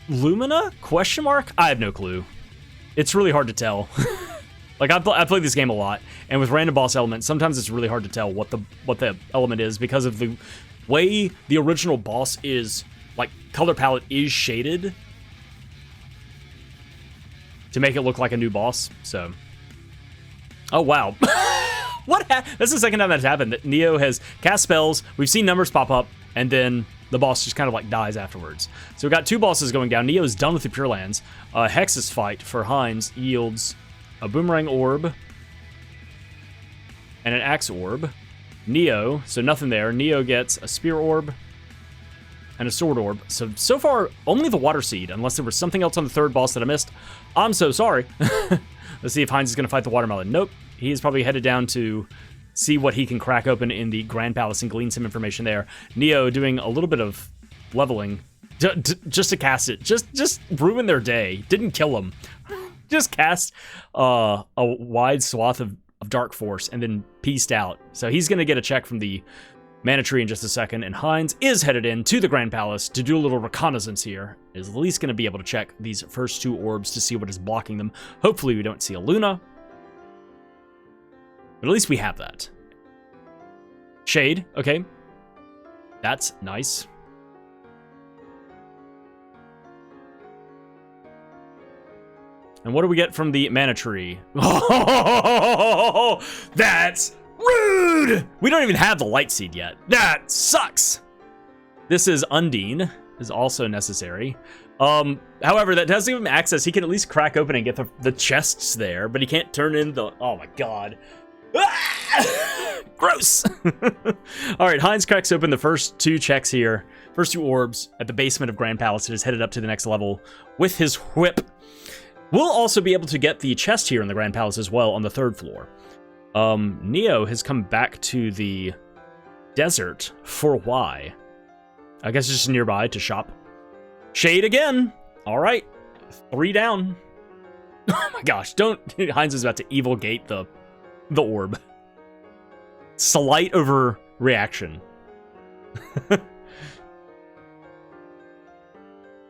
Lumina? Question mark? I have no clue. It's really hard to tell. Like, I played this game a lot, and with random boss elements, sometimes it's really hard to tell what the element is because of the way the original boss is, like, color palette is shaded to make it look like a new boss, so. Oh, wow. That's the second time that's happened, that Neo has cast spells, we've seen numbers pop up, and then the boss just kind of, like, dies afterwards. So we've got two bosses going down. Neo's done with the Pure Lands. Hex's fight for Heinz yields a Boomerang Orb and an Axe Orb. Neo, so nothing there. Neo gets a Spear Orb and a Sword Orb. So far, only the Water Seed, unless there was something else on the third boss that I missed. I'm so sorry. Let's see if Heinz is going to fight the Watermelon. Nope. He's probably headed down to see what he can crack open in the Grand Palace and glean some information there. Neo doing a little bit of leveling just to cast it. Just ruin their day. Didn't kill them. Just cast a wide swath of Dark Force and then peaced out. So he's going to get a check from the Mana Tree in just a second, and Heinz is headed in to the Grand Palace to do a little reconnaissance here. Is at least going to be able to check these first two orbs to see what is blocking them. Hopefully we don't see a Luna, but at least we have that. Shade, okay. That's nice. And what do we get from the Mana Tree? Oh, that's rude! We don't even have the Light Seed yet. That sucks! This is Undine, is also necessary. However, that does give him access. He can at least crack open and get the chests there, but he can't turn in the... Oh my god. Ah! Gross! Alright, Heinz cracks open the first two checks here. First two orbs at the basement of Grand Palace and is headed up to the next level with his whip. We'll also be able to get the chest here in the Grand Palace as well on the third floor. Neo has come back to the desert for why? I guess it's just nearby to shop. Shade again! Alright. 3 down. Oh my gosh, don't... Heinz is about to evil gate the orb. Slight overreaction.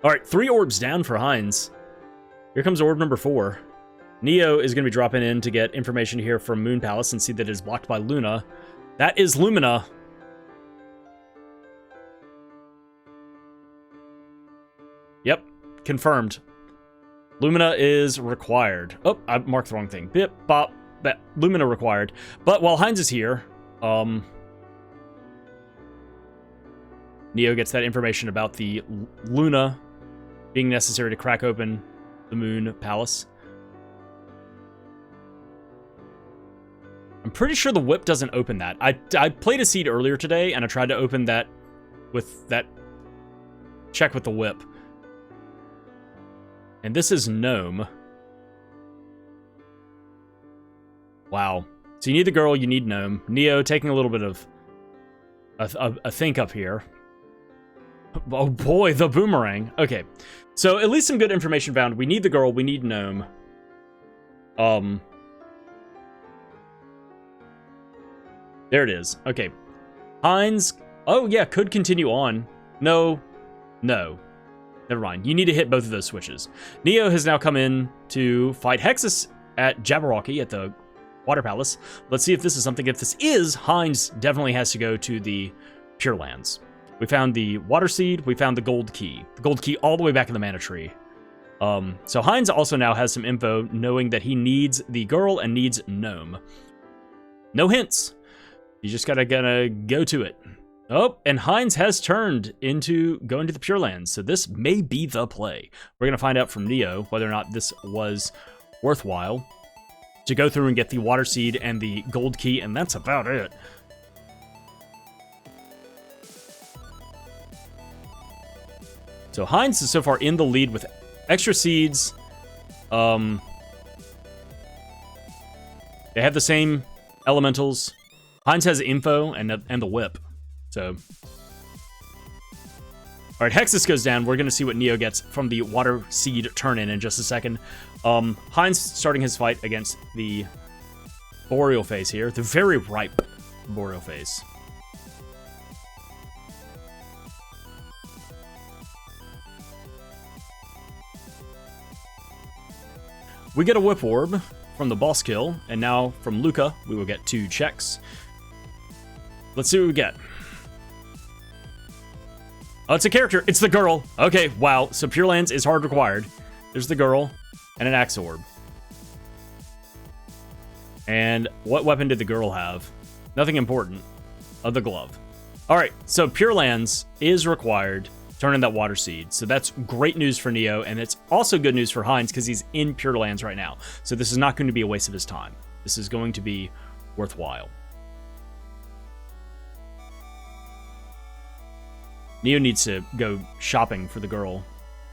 Alright, 3 orbs down for Heinz. Here comes orb number 4. Neo is going to be dropping in to get information here from Moon Palace and see that it is blocked by Luna. That is Lumina. Yep, confirmed. Lumina is required. Oh, I marked the wrong thing. Bip, bop, bap. Lumina required. But while Heinz is here, Neo gets that information about the Luna being necessary to crack open the Moon Palace. I'm pretty sure the whip doesn't open that. I played a seed earlier today, and I tried to open that with that check with the whip. And this is Gnome. Wow. So you need the girl, you need Gnome. Neo taking a little bit of a think up here. Oh boy, the boomerang. Okay. So at least some good information found. We need the girl, we need Gnome. There it is. Okay. Heinz, oh yeah, could continue on. No. Never mind. You need to hit both of those switches. Neo has now come in to fight Hexus at Jabberwocky at the Water Palace. Let's see if this is something. If this is, Heinz definitely has to go to the Pure Lands. We found the Water Seed. We found the Gold Key. The Gold Key all the way back in the Mana Tree. So Heinz also now has some info, knowing that he needs the girl and needs Gnome. No hints. You just gotta go to it. Oh, and Heinz has turned into going to the Pure Lands, so this may be the play. We're gonna find out from Neo whether or not this was worthwhile to go through and get the Water Seed and the Gold Key, and that's about it. So Heinz is so far in the lead with extra seeds. They have the same elementals. Heinz has info and the whip. So, all right, Hexus goes down. We're gonna see what Neo gets from the water seed turn-in just a second. Heinz starting his fight against the Boreal phase here, the very ripe Boreal phase. We get a Whip Orb from the boss kill, and now from Luca, we will get 2 checks. Let's see what we get. Oh, it's a character. It's the girl. Okay, wow. So Pure Lands is hard required. There's the girl and an Axe Orb. And what weapon did the girl have? Nothing important. The glove. All right, so Pure Lands is required. Turn in that water seed. So that's great news for Neo, and it's also good news for Heinz because he's in Pure Lands right now. So this is not going to be a waste of his time. This is going to be worthwhile. Neo needs to go shopping for the girl.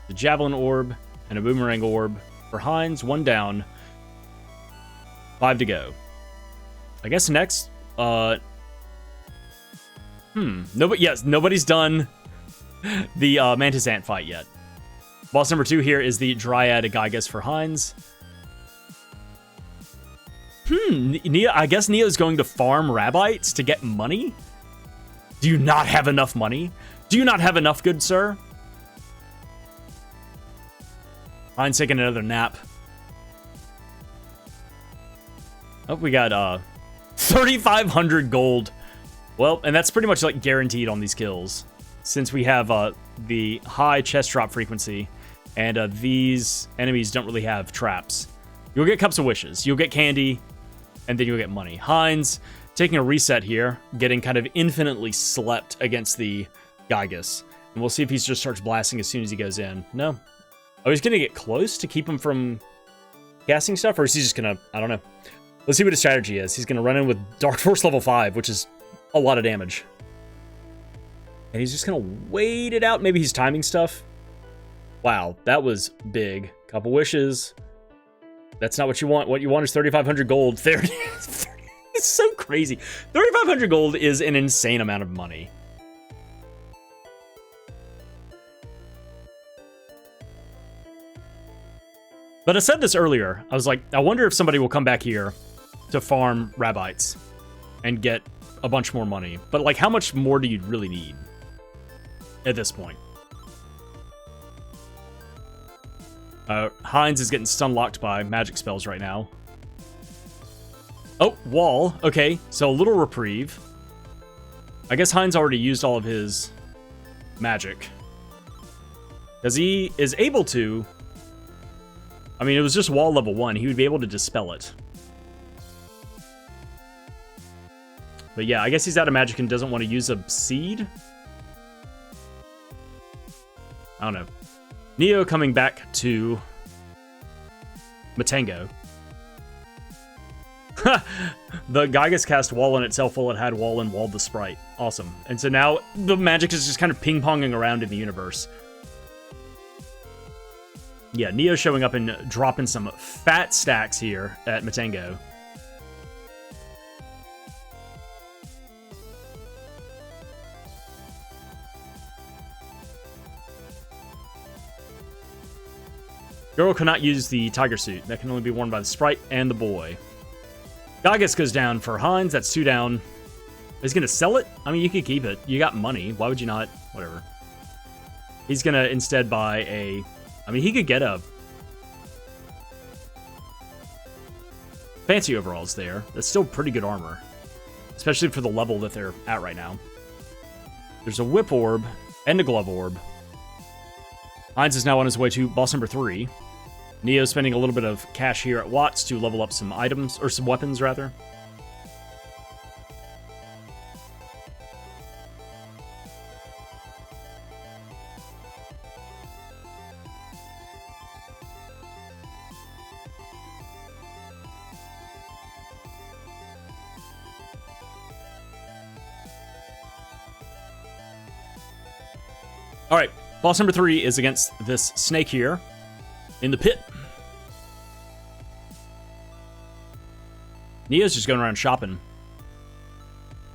The Javelin Orb and a Boomerang Orb for Heinz. 1 down. 5 to go. I guess next, nobody's done the Mantis Ant fight yet. Boss number 2 here is the Dryad Gygas for Heinz. Neo, I guess Neo's going to farm Rabbites to get money? Do you not have enough money? Do you not have enough, good sir? Heinz taking another nap. Oh, we got 3,500 gold. Well, and that's pretty much like guaranteed on these kills, since we have the high chest drop frequency, and these enemies don't really have traps. You'll get Cups of Wishes, you'll get candy, and then you'll get money. Heinz taking a reset here, getting kind of infinitely slept against the Gygas. And we'll see if he just starts blasting as soon as he goes in. No. Oh, he's going to get close to keep him from casting stuff, or is he just going to, I don't know. Let's see what his strategy is. He's going to run in with Dark Force level 5, which is a lot of damage. And he's just going to wait it out. Maybe he's timing stuff. Wow, that was big. Couple wishes. That's not what you want. What you want is 3,500 gold. There it is. It's so crazy. 3,500 gold is an insane amount of money. But I said this earlier. I was like, I wonder if somebody will come back here to farm Rabbites and get a bunch more money. But like, how much more do you really need at this point? Heinz is getting stun locked by magic spells right now. Oh, wall. Okay, so a little reprieve. I guess Heinz already used all of his magic, because he is able to. I mean, it was just wall level 1. He would be able to dispel it. But yeah, I guess he's out of magic and doesn't want to use a seed. I don't know. Neo coming back to Matango. The Gygas cast wall in itself while it had wall and walled the sprite. Awesome. And so now the magic is just kind of ping-ponging around in the universe. Yeah, Neo showing up and dropping some fat stacks here at Matango. Girl cannot use the tiger suit. That can only be worn by the sprite and the boy. Gygas goes down for Heinz. That's 2 down. He's going to sell it? I mean, you could keep it. You got money. Why would you not? Whatever. He's going to instead buy a... I mean, he could get a fancy overalls there. That's still pretty good armor, especially for the level that they're at right now. There's a whip orb and a glove orb. Heinz is now on his way to boss number 3. Neo spending a little bit of cash here at Watts to level up some items, or some weapons, rather. All right, boss number 3 is against this snake here. in the pit. Neo's just going around shopping.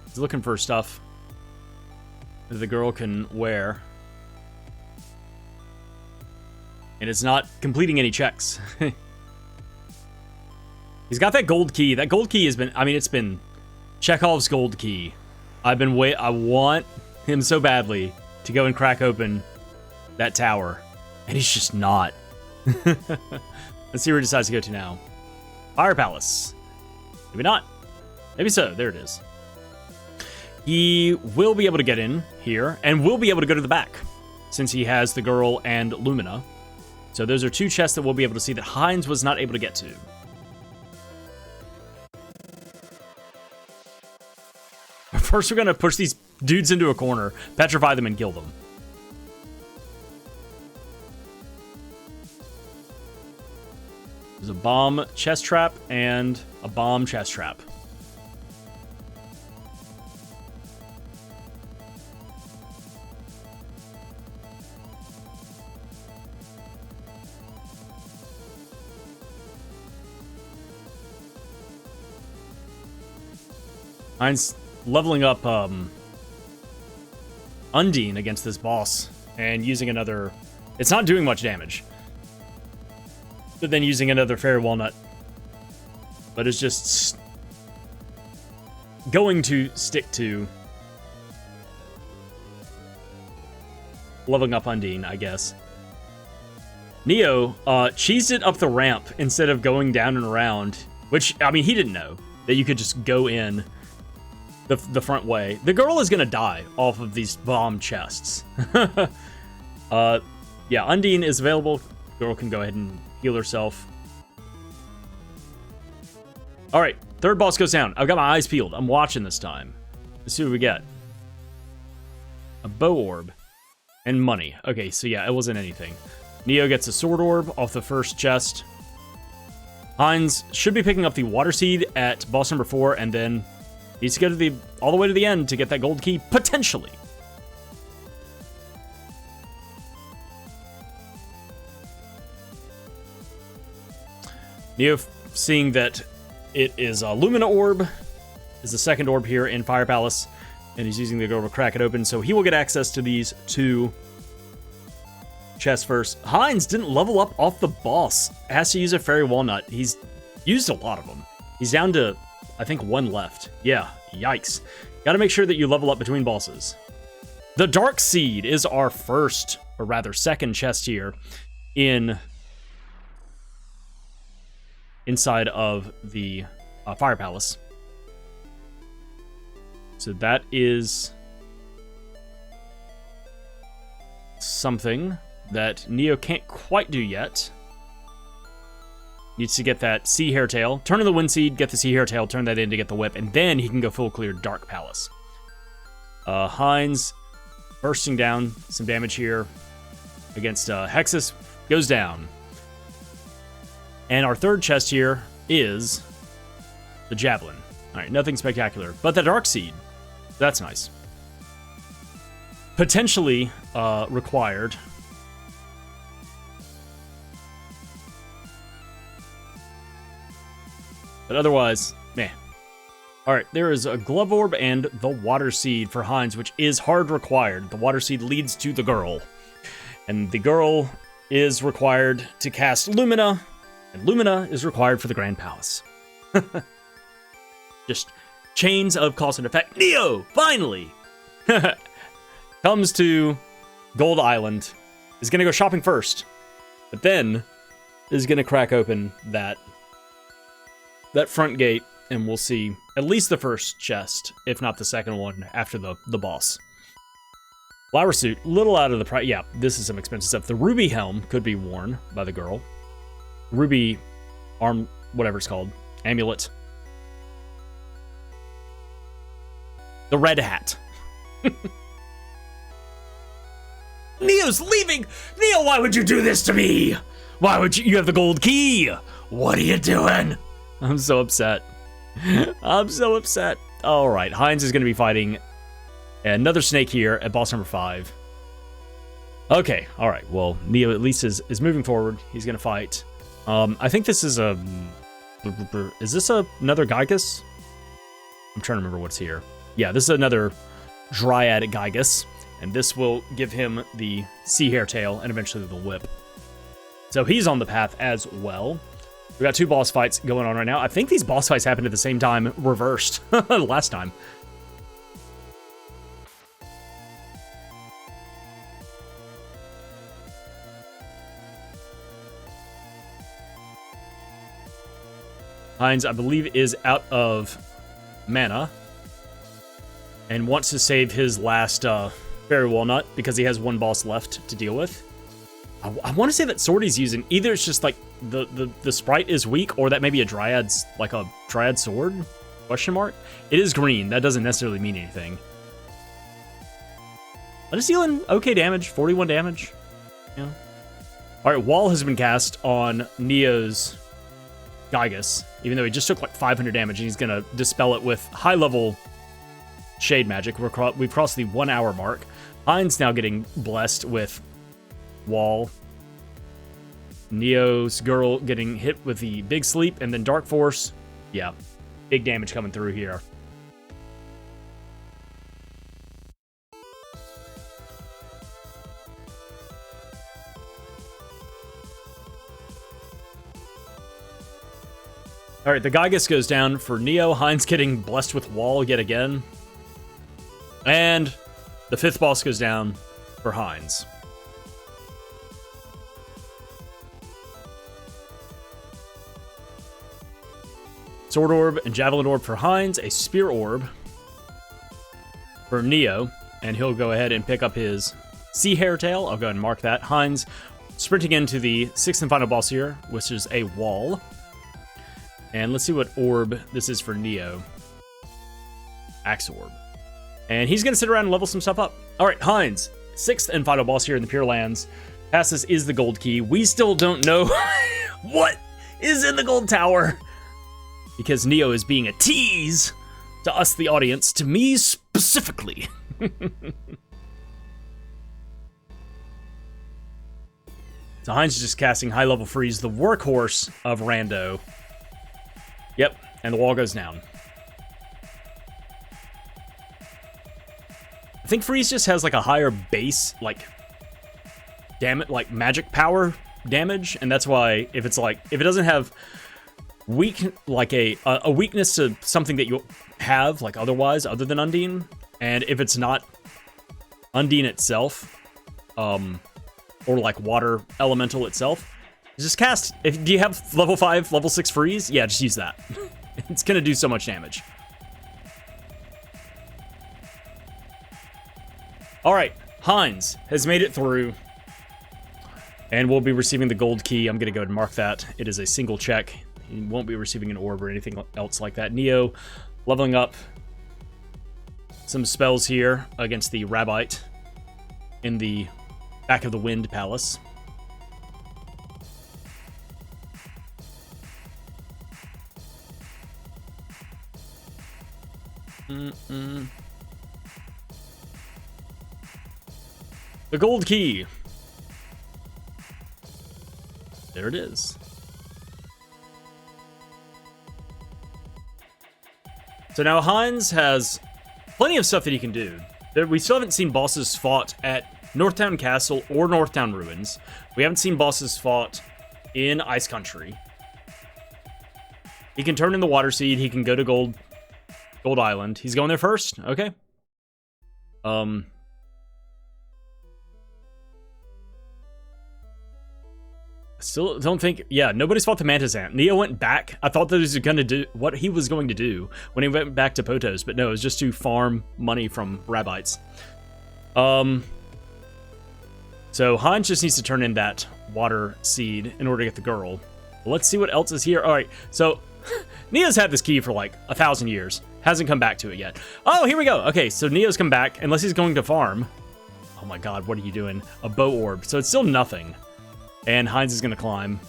He's looking for stuff that the girl can wear. And it's not completing any checks. He's got that gold key. That gold key has been, I mean, it's been Chekhov's gold key. I want him so badly to go and crack open that tower. And he's just not. Let's see where he decides to go to now. Fire Palace. Maybe not. Maybe so. There it is. He will be able to get in here and will be able to go to the back since he has the girl and Lumina. So those are two chests that we'll be able to see that Heinz was not able to get to. First, we're going to push these dudes into a corner, petrify them, and kill them. There's a bomb chest trap and a bomb chest trap. Heinz leveling up Undine against this boss and using another... It's not doing much damage. But then using another Fairy Walnut. But it's just going to stick to leveling up Undine, I guess. Neo cheesed it up the ramp instead of going down and around, which, I mean, he didn't know that you could just go in the front way. The girl is gonna die off of these bomb chests. Yeah, Undine is available. Girl can go ahead and heal herself. All right, third boss goes down. I've got my eyes peeled. I'm watching this time. Let's see what we get. A bow orb and money. Okay, so yeah, it wasn't anything. Neo gets a sword orb off the first chest. Heinz should be picking up the water seed at boss number 4 and then needs to go to all the way to the end to get that gold key, potentially. Neo, seeing that it is a Lumina orb, is the second orb here in Fire Palace, and he's using the girl to crack it open, so he will get access to these two chests first. Heinz didn't level up off the boss. Has to use a Fairy Walnut. He's used a lot of them. He's down to, I think, 1 left. Yeah, yikes. Gotta make sure that you level up between bosses. The Dark Seed is our first, or rather second chest here inside of the Fire Palace. So that is something that Neo can't quite do yet. Needs to get that Sea Hairtail, turn on the Wind Seed, get the Sea Hairtail, turn that in to get the whip, and then he can go full clear Dark Palace. Heinz bursting down some damage here against Hexus, goes down. And our third chest here is the Javelin. All right, nothing spectacular, but the Dark Seed, that's nice. Potentially required. But otherwise, meh. Alright, there is a Glove Orb and the Water Seed for Heinz, which is hard required. The Water Seed leads to the girl. And the girl is required to cast Lumina, and Lumina is required for the Grand Palace. Just chains of cause and effect. Neo, finally, comes to Gold Island. Is going to go shopping first, but then is going to crack open that front gate, and we'll see at least the first chest, if not the second one, after the boss. Flower suit, little out of the price. Yeah, this is some expensive stuff. The ruby helm could be worn by the girl. Ruby arm, whatever it's called, amulet. The red hat. Neo's leaving! Neo, why would you do this to me? Why would you have the gold key? What are you doing? I'm so upset. I'm so upset. All right, Heinz is going to be fighting another snake here at boss number 5. Okay, all right. Well, Neo at least is moving forward. He's gonna fight. I think this is a... Is this another Gygus? I'm trying to remember what's here. Yeah, this is another Dryad Gygus, and this will give him the Sea Hare tail and eventually the whip. So he's on the path as well. We got 2 boss fights going on right now. I think these boss fights happened at the same time, reversed last time. Heinz, I believe, is out of mana and wants to save his last Fairy Walnut because he has 1 boss left to deal with. I want to say that Swordy's using, either it's just like the Sprite is weak, or that maybe a Dryad's like a Dryad sword? Question mark? It is green. That doesn't necessarily mean anything. But it's dealing okay damage, 41 damage. Yeah. All right, Wall has been cast on Neo's Gygus, even though he just took like 500 damage, and he's gonna dispel it with high-level shade magic. We've crossed the 1 hour mark. Heinz now getting blessed with Wall. Neo's girl getting hit with the big sleep, and then Dark Force. Yeah, big damage coming through here. All right, the Gygus goes down for Neo. Heinz getting blessed with Wall yet again. And the 5th boss goes down for Heinz. Sword Orb and Javelin Orb for Heinz. A Spear Orb for Neo. And he'll go ahead and pick up his Sea Hare tail. I'll go ahead and mark that. Heinz sprinting into the 6th and final boss here, which is a Wall. And let's see what orb this is for Neo. Axe Orb. And he's going to sit around and level some stuff up. All right, Heinz, 6th and final boss here in the Pure Lands. Past this is the gold key. We still don't know what is in the gold tower, because Neo is being a tease to us, the audience, to me specifically. So Heinz is just casting high-level freeze, the workhorse of Rando. Yep, and the wall goes down. I think freeze just has like a higher base, like, like magic power damage, and that's why if it doesn't have like a weakness to something that you have like otherwise, other than Undine, and if it's not Undine itself, or like water elemental itself, just cast. Do you have level 5, level 6 freeze? Yeah, just use that. It's gonna do so much damage. All right, Heinz has made it through, and we'll be receiving the gold key. I'm gonna go ahead and mark that. It is a single check. He won't be receiving an orb or anything else like that. Neo leveling up some spells here against the Rabbite in the back of the Wind Palace. The gold key. There it is. So now Heinz has plenty of stuff that he can do. We still haven't seen bosses fought at Northtown Castle or Northtown Ruins. We haven't seen bosses fought in Ice Country. He can turn in the Water Seed. He can go to Gold Island. He's going there first? Okay. Still don't think... Yeah, nobody's fought the Mantis Ant. Neo went back. I thought that he was going to do what he was going to do when he went back to Potos, but no, it was just to farm money from Rabbites. So Heinz just needs to turn in that Water Seed in order to get the girl. Let's see what else is here. All right, so Neo's had this key for like 1,000 years. Hasn't come back to it yet. Oh, here we go. Okay, so Neo's come back, unless he's going to farm. Oh my god, what are you doing? A bow orb. So it's still nothing. And Heinz is going to climb.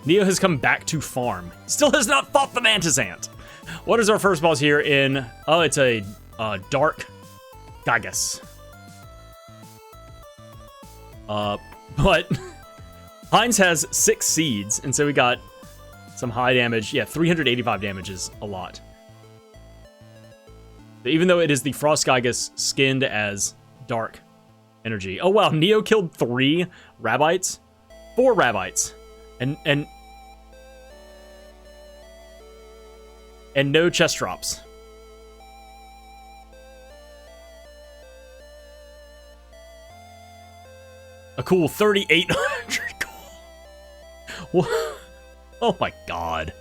Neo has come back to farm. Still has not fought the Mantis Ant. What is our first boss here in... Oh, it's a dark Gygus. But Heinz has 6 seeds, and so we got some high damage. Yeah, 385 damage is a lot. Even though it is the Frost Gigas skinned as dark energy. Oh wow, Neo killed 3 Rabbites, 4 Rabbites, and no chest drops. A cool 3,800 gold. Oh my god.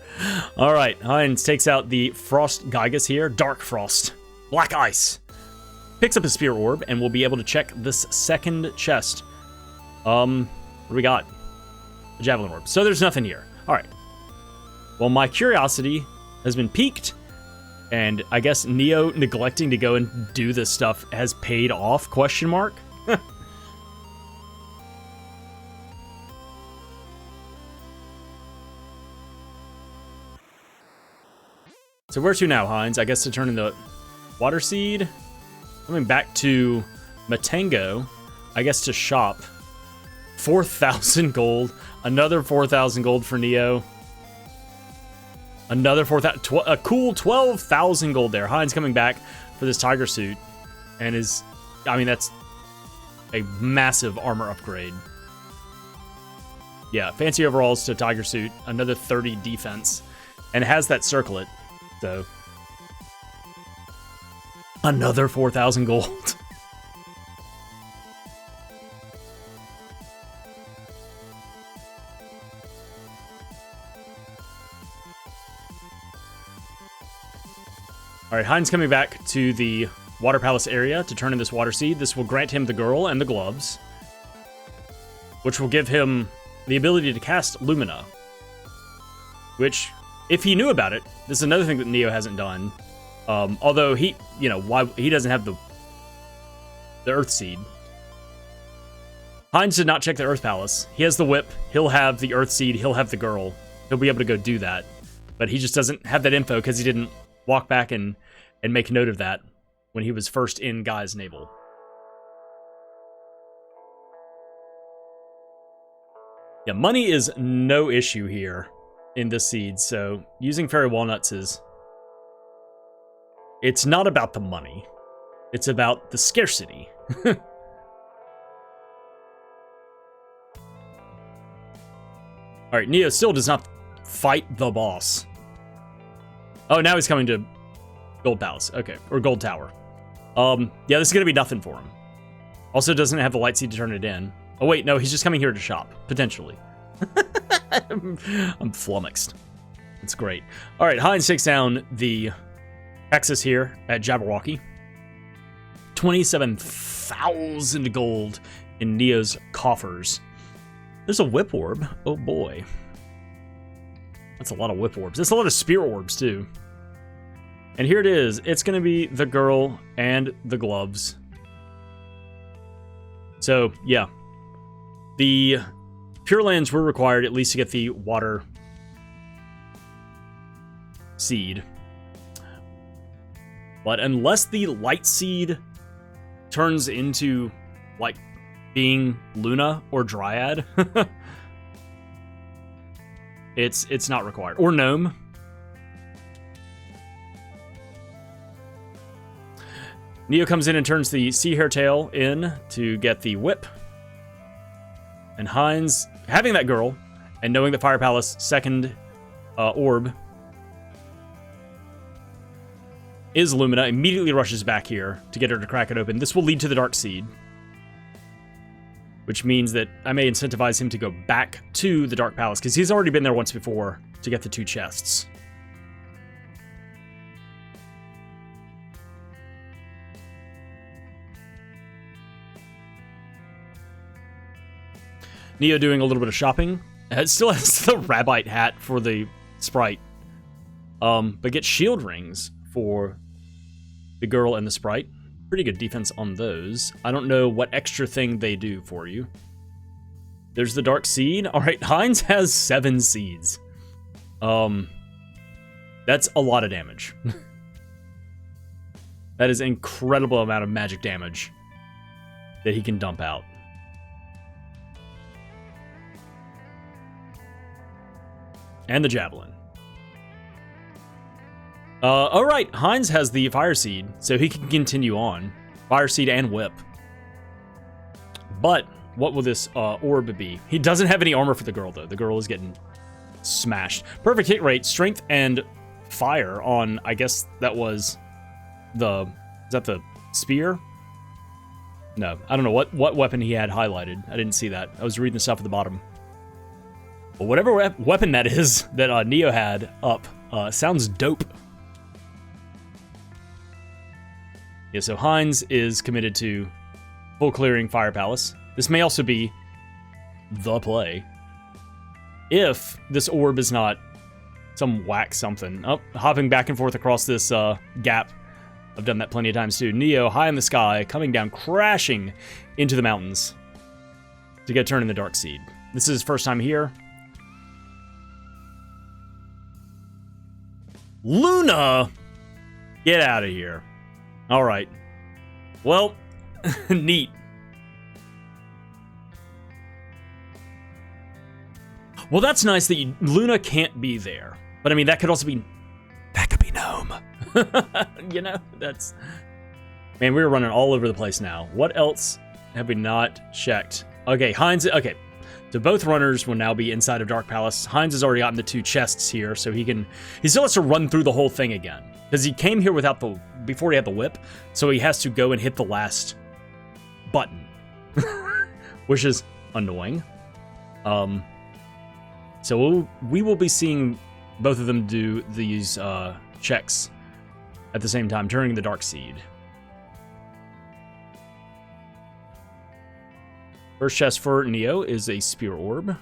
Alright, Heinz takes out the Frost Gigas here. Dark Frost. Black Ice. Picks up a Spear Orb, and we'll be able to check this second chest. What do we got? A Javelin Orb. So there's nothing here. Alright. Well, my curiosity has been piqued, and I guess Neo neglecting to go and do this stuff has paid off, question mark? So where to now, Heinz? I guess to turn in the Water Seed. Coming back to Matango. I guess to shop. 4,000 gold. Another 4,000 gold for Neo. Another 4,000. A cool 12,000 gold there. Heinz coming back for this tiger suit. And is... I mean, that's a massive armor upgrade. Yeah, fancy overalls to tiger suit. Another 30 defense. And it has that circlet. So, another 4,000 gold. Alright, Heinz coming back to the Water Palace area to turn in this Water Seed. This will grant him the girl and the gloves, which will give him the ability to cast Lumina, which... if he knew about it, this is another thing that Neo hasn't done. Although he, you know, why he doesn't have the Earth Seed. Heinz did not check the Earth Palace. He has the whip. He'll have the Earth Seed. He'll have the girl. He'll be able to go do that. But he just doesn't have that info because he didn't walk back and make note of that when he was first in Guy's navel. Yeah, money is no issue here in this seed, so using Fairy Walnuts is... it's not about the money. It's about the scarcity. Alright, Neo still does not fight the boss. Oh, now he's coming to Gold Palace. Okay, or Gold Tower. Yeah, this is gonna be nothing for him. Also doesn't have the Light Seed to turn it in. Oh wait, no, he's just coming here to shop, potentially. I'm flummoxed. It's great. All right, Heinz takes down the Texas here at Jabberwocky. 27,000 gold in Neo's coffers. There's a Whip Orb. Oh boy. That's a lot of Whip Orbs. That's a lot of Spear Orbs too. And here it is. It's going to be the girl and the gloves. So, yeah. The Pure Lands were required at least to get the Water Seed. But unless the Light Seed turns into, like, being Luna or Dryad, it's not required. Or Gnome. Neo comes in and turns the Sea Hairtail in to get the whip. And Heinz, having that girl, and knowing that Fire Palace second orb is Lumina, immediately rushes back here to get her to crack it open. This will lead to the Dark Seed, which means that I may incentivize him to go back to the Dark Palace, because he's already been there once before to get the 2 chests. Neo doing a little bit of shopping. It still has the Rabbite hat for the Sprite. But get shield rings for the girl and the Sprite. Pretty good defense on those. I don't know what extra thing they do for you. There's the Dark Seed. Alright, Heinz has 7 seeds. That's a lot of damage. That is an incredible amount of magic damage that he can dump out. And the javelin. All right, Heinz has the fire seed, so he can continue on. Fire seed and whip. But what will this orb be? He doesn't have any armor for the girl, though. The girl is getting smashed. Perfect hit rate, strength, and fire on, I guess that was the... Is that the spear? No, I don't know what weapon he had highlighted. I didn't see that. I was reading the stuff at the bottom. But whatever weapon that is that Neo had up sounds dope. Yeah, so Heinz is committed to full clearing Fire Palace. This may also be the play. If this orb is not some whack something. Oh, hopping back and forth across this gap. I've done that plenty of times too. Neo, high in the sky, coming down, crashing into the mountains to get a turn in the Dark Seed. This is his first time here. Luna! Get out of here. All right. Well, neat. Well, that's nice that Luna can't be there. But I mean, that could also be... That could be Gnome. You know, that's... Man, we're running all over the place now. What else have we not checked? Okay, Heinz... Okay, so both runners will now be inside of Dark Palace. Heinz has already gotten the 2 chests here, so he can... He still has to run through the whole thing again. Because he came here without the... Before he had the whip, so he has to go and hit the last button. Which is annoying. So we will be seeing both of them do these checks at the same time, turning the Dark Seed. First chest for Neo is a Spear Orb.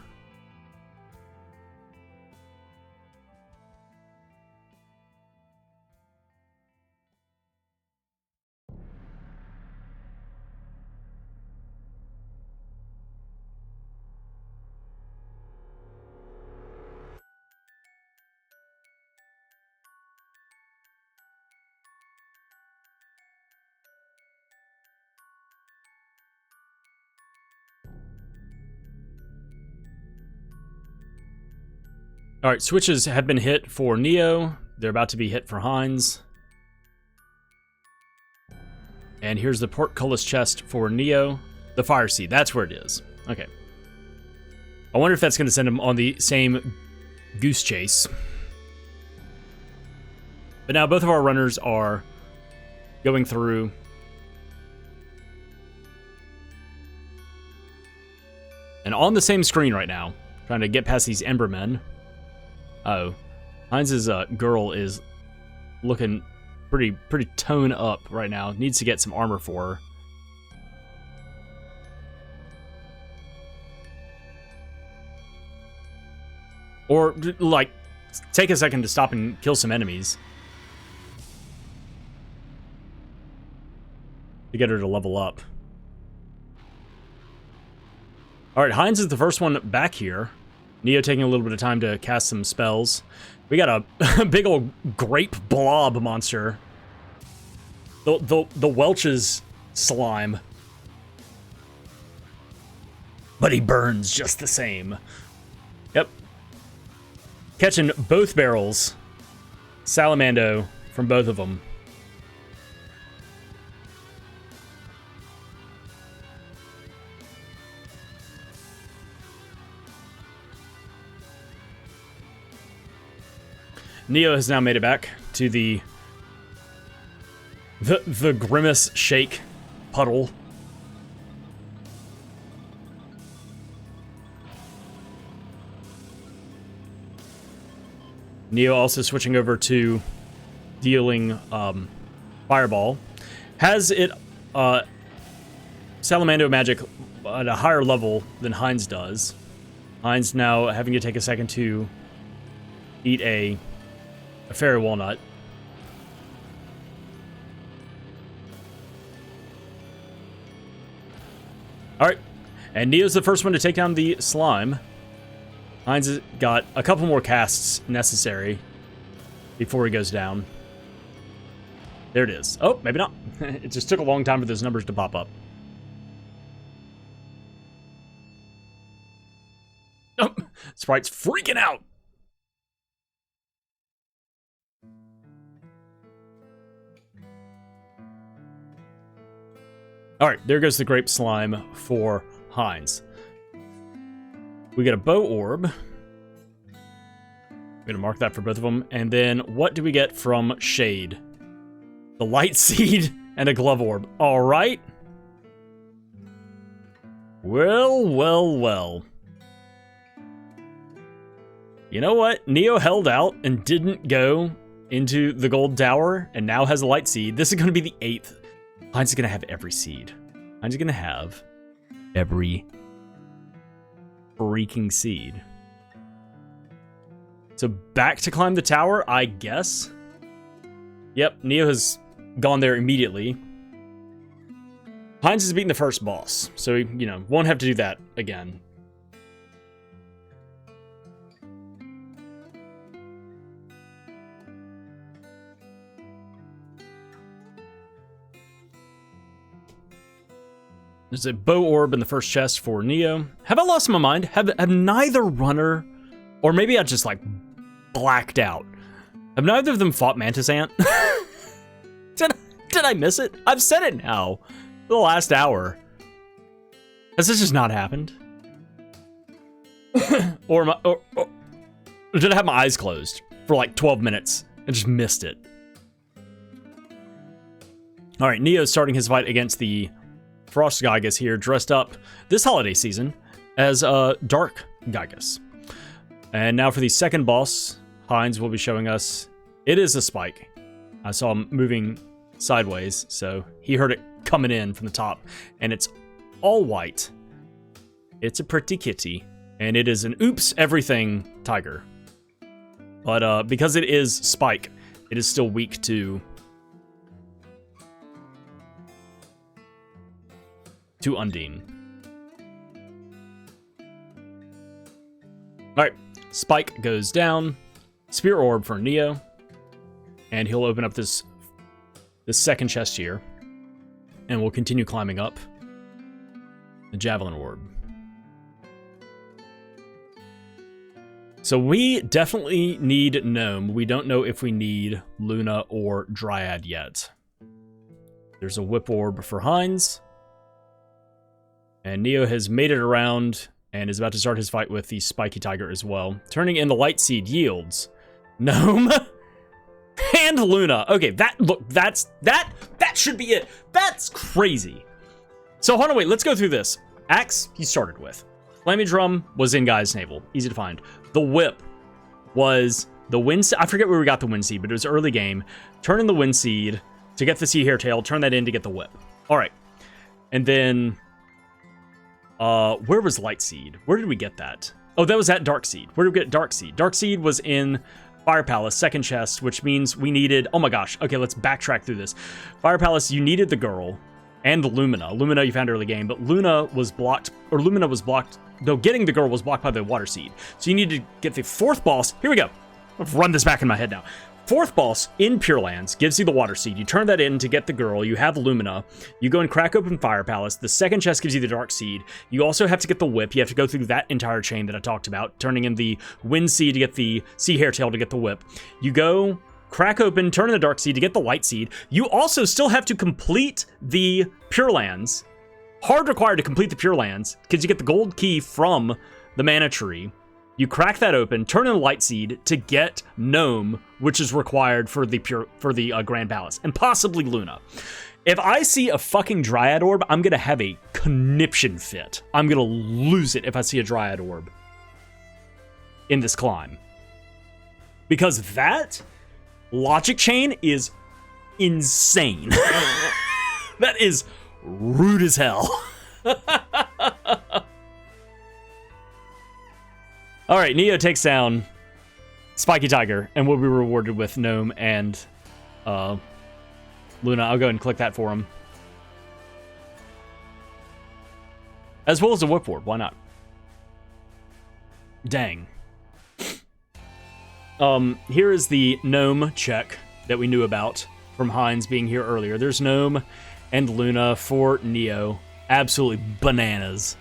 All right, switches have been hit for Neo. They're about to be hit for Heinz. And here's the portcullis chest for Neo. The Fire Seed, that's where it is. Okay. I wonder if that's going to send him on the same goose chase. But now both of our runners are going through. And on the same screen right now, trying to get past these Embermen. Oh, Heinz's girl is looking pretty tone up right now. Needs to get some armor for her. Or, like, take a second to stop and kill some enemies. To get her to level up. Alright, Heinz is the first one back here. Neo taking a little bit of time to cast some spells. We got a big old grape blob monster. The Welch's slime. But he burns just the same. Yep. Catching both barrels. Salamando from both of them. Neo has now made it back to the Grimace Shake puddle. Neo also switching over to dealing Fireball. Has it Salamando magic at a higher level than Heinz does. Heinz now having to take a second to eat a fairy walnut. Alright. And Neo's the first one to take down the slime. Heinz has got a couple more casts necessary before he goes down. There it is. Oh, maybe not. It just took a long time for those numbers to pop up. Oh, Sprite's freaking out. All right, there goes the grape slime for Heinz. We get a bow orb. I'm gonna mark that for both of them. And then what do we get from Shade? The light seed and a glove orb. All right. Well, well, well. You know what? Neo held out and didn't go into the gold tower and now has a light seed. This is going to be the 8th. Heinz is going to have every seed. Heinz is going to have every freaking seed. So back to climb the tower, I guess. Yep, Neo has gone there immediately. Heinz has beaten the first boss, so, you know, won't have to do that again. There's a bow orb in the first chest for Neo. Have I lost my mind? Have neither runner, or maybe I just, like, blacked out. Have neither of them fought Mantis Ant? Did I miss it? I've said it now. For the last hour. Has this just not happened? or did I have my eyes closed for like 12 minutes and just missed it? All right, Neo's starting his fight against the Frost Gygus here, dressed up this holiday season as Dark Gygus. And now for the second boss, Heinz will be showing us. It is a spike. I saw him moving sideways, so he heard it coming in from the top, and it's all white. It's a pretty kitty, and it is an oops everything tiger. But because it is spike, it is still weak to Undine. Alright, spike goes down. Spear orb for Neo. And he'll open up this second chest here. And we'll continue climbing up. The javelin orb. So we definitely need Gnome. We don't know if we need Luna or Dryad yet. There's a whip orb for Heinz. And Neo has made it around and is about to start his fight with the spiky tiger as well. Turning in the light seed yields Gnome and Luna. Okay, that should be it. That's crazy. So hold on, wait, let's go through this. Axe, he started with. Flammie Drum was in Guy's Navel. Easy to find. The whip was the wind seed. I forget where we got the wind seed, but it was early game. Turn in the wind seed to get the sea hair tail. Turn that in to get the whip. All right. And then where was Light Seed? Where did we get that? Oh, that was at Dark Seed. Where did we get Dark Seed? Dark Seed was in Fire Palace, second chest, which means we needed... Oh my gosh. Okay, let's backtrack through this. Fire Palace, you needed the girl and the Lumina. Lumina you found early game, but Luna was blocked, or Lumina was blocked. Though getting the girl was blocked by the Water Seed. So you need to get the fourth boss. Here we go. I've run this back in my head now. Fourth boss in Pure Lands gives you the Water Seed. You turn that in to get the girl. You have Lumina. You go and crack open Fire Palace. The second chest gives you the Dark Seed. You also have to get the whip. You have to go through that entire chain that I talked about, turning in the Wind Seed to get the Sea Hair Tail to get the whip. You go crack open, turn in the Dark Seed to get the Light Seed. You also still have to complete the Pure Lands. Hard required to complete the Pure Lands, because you get the gold key from the Mana Tree. You crack that open, turn in the Light Seed to get Gnome, which is required for the Grand Palace, and possibly Luna. If I see a fucking Dryad Orb, I'm gonna have a conniption fit. I'm gonna lose it if I see a Dryad Orb in this climb. Because that logic chain is insane. That is rude as hell. All right, Neo takes down Spiky Tiger and will be rewarded with Gnome and Luna. I'll go ahead and click that for him. As well as a Whip Orb, why not? Dang. Here is the Gnome check that we knew about from Heinz being here earlier. There's Gnome and Luna for Neo. Absolutely bananas.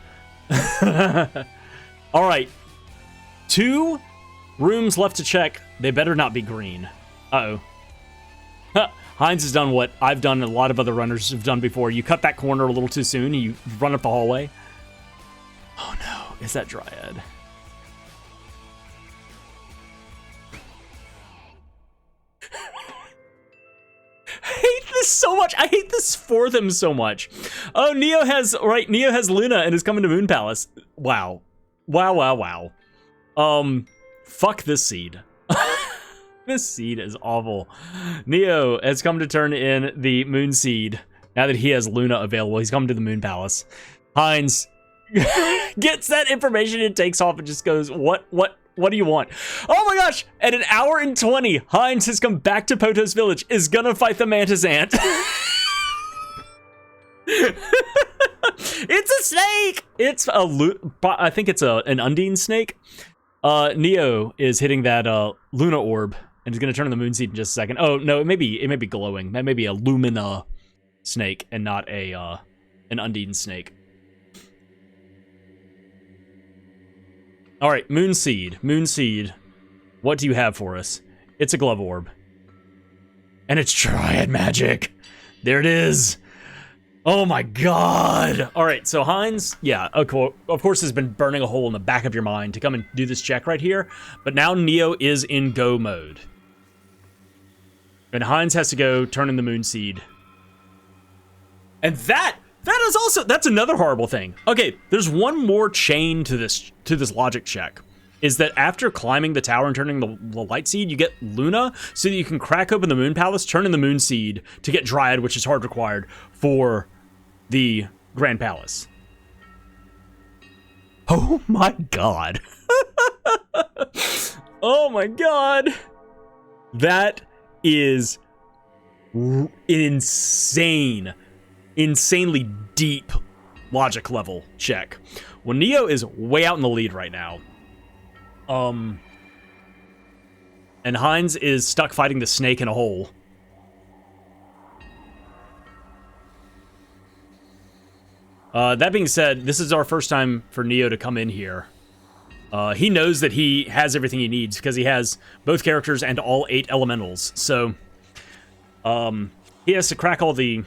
All right. 2 rooms left to check. They better not be green. Uh-oh. Heinz has done what I've done and a lot of other runners have done before. You cut that corner a little too soon, and you run up the hallway. Oh no, is that Dryad? I hate this so much. I hate this for them so much. Oh, Neo has Luna and is coming to Moon Palace. Wow. Wow. Fuck this seed. This seed is awful. Neo has come to turn in the Moon Seed. Now that he has Luna available, he's come to the Moon Palace. Heinz gets that information and takes off and just goes, what do you want? Oh my gosh! At 1 hour and 20, Heinz has come back to Potos Village, is gonna fight the Mantis Ant. It's a snake! It's I think it's an Undine snake. Neo is hitting that Luna orb and is gonna turn on the Moon Seed in just a second. Oh no, it may be glowing. That may be a Lumina snake and not an Undine snake. All right, Moon Seed. What do you have for us? It's a glove orb. And it's Triad magic. There it is. Oh my god. All right, so Heinz, yeah, of course has been burning a hole in the back of your mind to come and do this check right here. But now Neo is in go mode. And Heinz has to go turn in the Moon Seed. And that's another horrible thing. Okay, there's one more chain to this logic check. Is that after climbing the tower and turning the light seed, you get Luna, so that you can crack open the Moon Palace, turn in the Moon Seed to get Dryad, which is hard required for the Grand Palace. Oh my god. Oh my god. That is insane. Insanely deep logic level check. Well, Neo is way out in the lead right now. And Heinz is stuck fighting the snake in a hole. That being said, this is our first time for Neo to come in here. He knows that he has everything he needs because he has both characters and all 8 elementals. So, he has to crack all the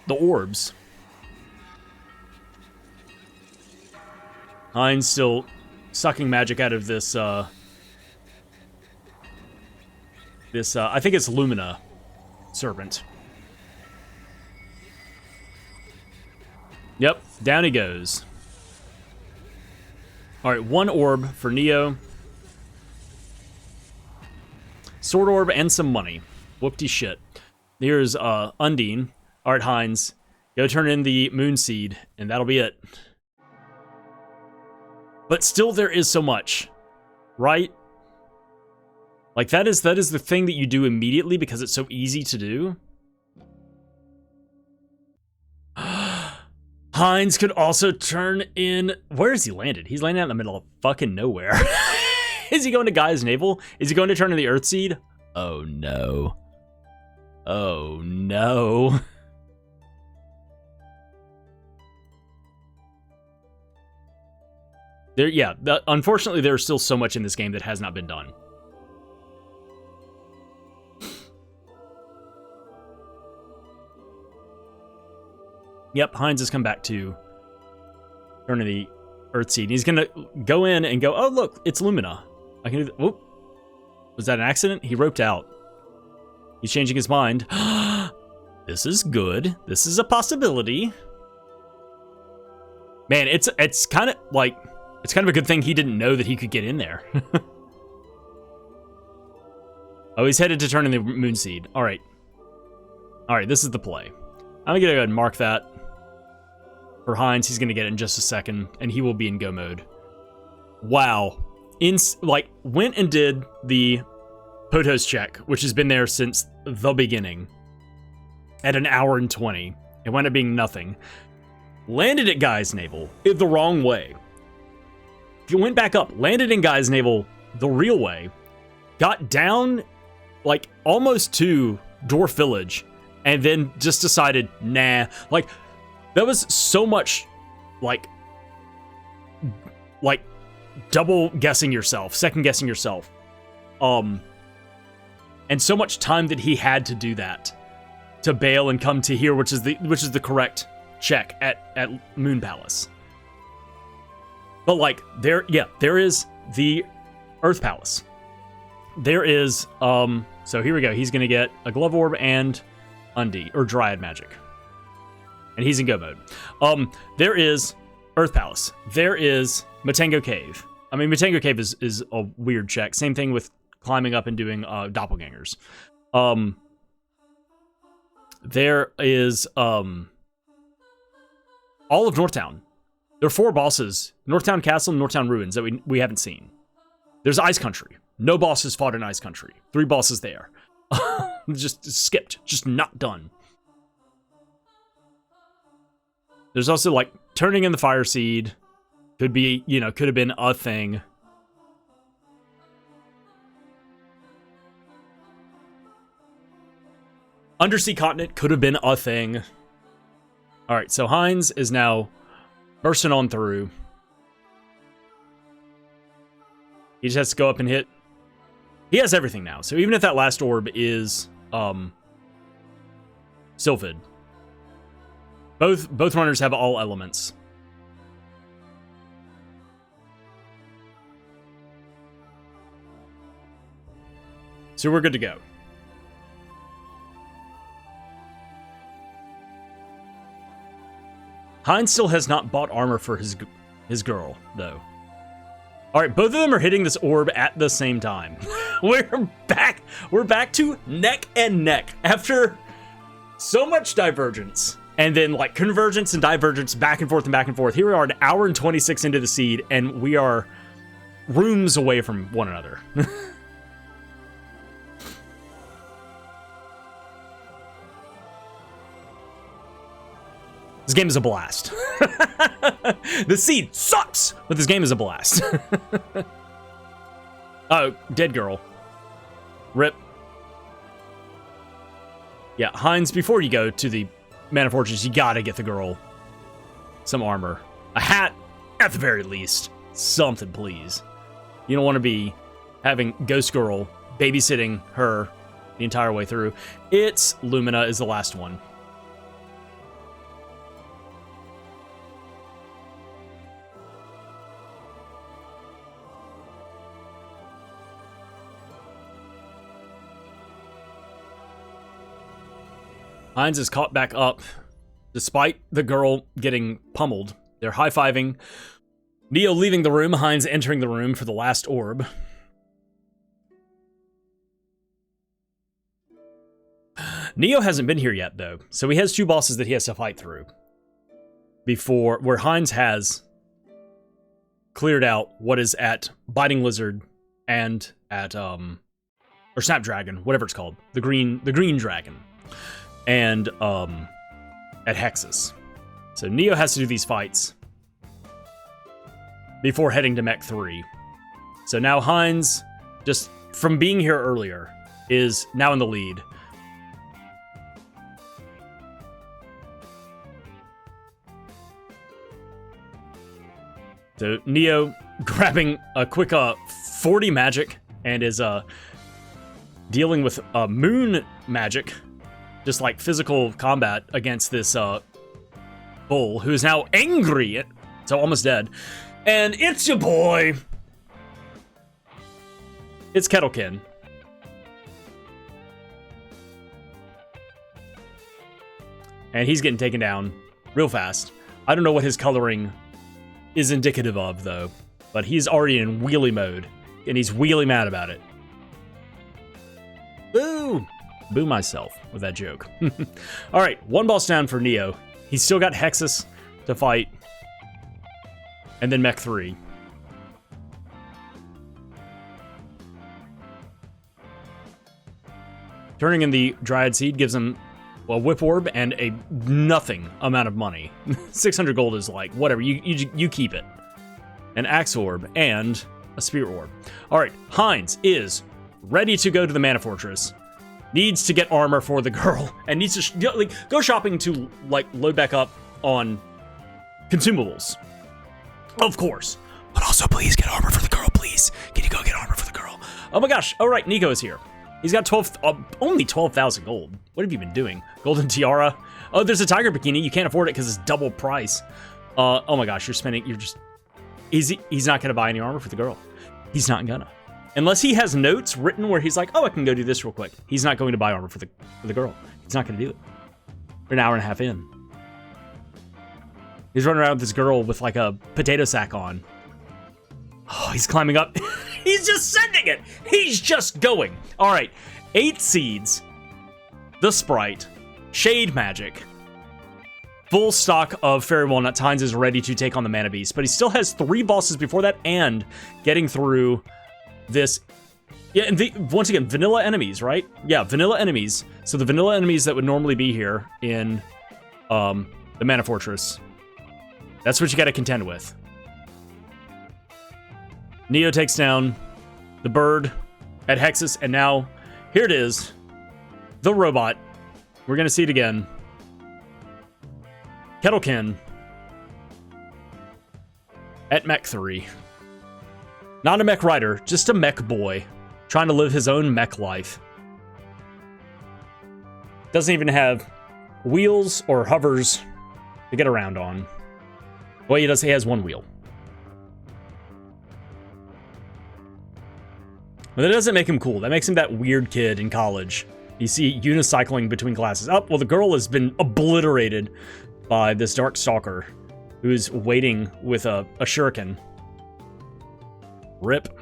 orbs. Heinz still sucking magic out of this, I think it's Lumina Serpent. Yep, down he goes. All right, 1 orb for Neo. Sword orb and some money. Whoopty shit. Here's Undine. All right, Heinz, go turn in the Moon Seed, and that'll be it. But still, there is so much, right? Like, that is the thing that you do immediately because it's so easy to do. Heinz could also turn in... Where is he landed? He's landing out in the middle of fucking nowhere. Is he going to Gaia's Navel? Is he going to turn in the Earth Seed? Oh, no. Oh, no. Unfortunately, there's still so much in this game that has not been done. Yep, Heinz has come back to turn in the Earth Seed. He's gonna go in and go, oh look, it's Lumina. I can do that. Whoop. Was that an accident? He roped out. He's changing his mind. This is good. This is a possibility. Man, it's kind of like... It's kind of a good thing he didn't know that he could get in there. Oh, he's headed to turn in the Moon Seed. All right. All right, this is the play. I'm going to go ahead and mark that. For Heinz, he's going to get it in just a second, and he will be in go mode. Wow. Went and did the Potos check, which has been there since the beginning. At 1 hour and 20. It wound up being nothing. Landed at Gaia's Navel the wrong way. He went back up, landed in Gaia's Navel the real way, got down, like, almost to Dwarf Village, and then just decided, nah. Like, that was so much, like, double guessing yourself, second guessing yourself. And and so much time that he had to do that, to bail and come to here, which is the correct check at Moon Palace. But like there is the Earth Palace. There is so here we go. He's gonna get a Glove Orb and Undie or Dryad Magic, and he's in go mode. There is Earth Palace. There is Matango Cave. I mean, Matango Cave is a weird check. Same thing with climbing up and doing doppelgangers. There is all of Northtown. There are 4 bosses: Northtown Castle and Northtown Ruins that we haven't seen. There's Ice Country. No bosses fought in Ice Country. 3 bosses there. Just skipped. Just not done. There's also like turning in the Fire Seed. Could be, could have been a thing. Undersea Continent could have been a thing. All right, so Heinz is now bursting on through. He just has to go up and hit. He has everything now. So even if that last orb is Sylphid, both runners have all elements. So we're good to go. Heinz still has not bought armor for his girl, though. All right, both of them are hitting this orb at the same time. We're back to neck and neck after so much divergence. And then like convergence and divergence back and forth and back and forth. Here we are an hour and 26 into the seed, and we are rooms away from one another. This game is a blast. The seed sucks, but this game is a blast. Oh, dead girl. Rip. Yeah, Heinz, before you go to the Mana Fortress, you gotta get the girl some armor. A hat, at the very least. Something, please. You don't want to be having Ghost Girl babysitting her the entire way through. It's Lumina is the last one. Heinz is caught back up, despite the girl getting pummeled. They're high-fiving. Neo leaving the room, Heinz entering the room for the last orb. Neo hasn't been here yet, though, so he has 2 bosses that he has to fight through. Where Heinz has cleared out what is at Biting Lizard and at, or Snapdragon, whatever it's called. The green dragon. And at Hexus. So Neo has to do these fights before heading to Mech 3. So now Heinz, just from being here earlier, is now in the lead. So Neo grabbing a quick 40 magic and is dealing with moon magic. Just like physical combat against this bull who is now angry, so almost dead. And it's your boy. It's Kettlekin. And he's getting taken down real fast. I don't know what his coloring is indicative of, though. But he's already in wheelie mode. And he's wheelie mad about it. Boo! Boo myself with that joke. All right, 1 boss down for Neo. He's still got Hexus to fight. And then Mech 3. Turning in the Dryad Seed gives him a Whip Orb and a nothing amount of money. 600 gold is like, whatever, you keep it. An Axe Orb and a Spirit Orb. All right, Heinz is ready to go to the Mana Fortress. Needs to get armor for the girl, and needs to go shopping to load back up on consumables. Of course. But also, please get armor for the girl, please. Can you go get armor for the girl? Oh my gosh. All right, Nico is here. He's got only 12,000 gold. What have you been doing? Golden tiara. Oh, there's a tiger bikini. You can't afford it because it's double price. Oh my gosh, you're just... He's not gonna buy any armor for the girl. He's not gonna. Unless he has notes written where he's like, oh, I can go do this real quick. He's not going to buy armor for the girl. He's not gonna do it. We're an hour and a half in. He's running around with this girl with like a potato sack on. Oh, he's climbing up. He's just sending it. He's just going. All right, 8 seeds, the Sprite, Shade Magic, full stock of Fairy Walnut. Hines is ready to take on the Mana Beast, but he still has 3 bosses before that and getting through this. Yeah, and once again, vanilla enemies, right? Yeah, vanilla enemies. So the vanilla enemies that would normally be here in the Mana Fortress. That's what you got to contend with. Neo takes down the bird at Hexus, and now here it is, the robot. We're gonna see it again. Kettlekin at Mech 3. Not a mech rider, just a mech boy trying to live his own mech life. Doesn't even have wheels or hovers to get around on. Well, he does. He has 1 wheel. But that doesn't make him cool. That makes him that weird kid in college. You see unicycling between classes. Oh, well, the girl has been obliterated by this Dark Stalker who's waiting with a shuriken. Rip.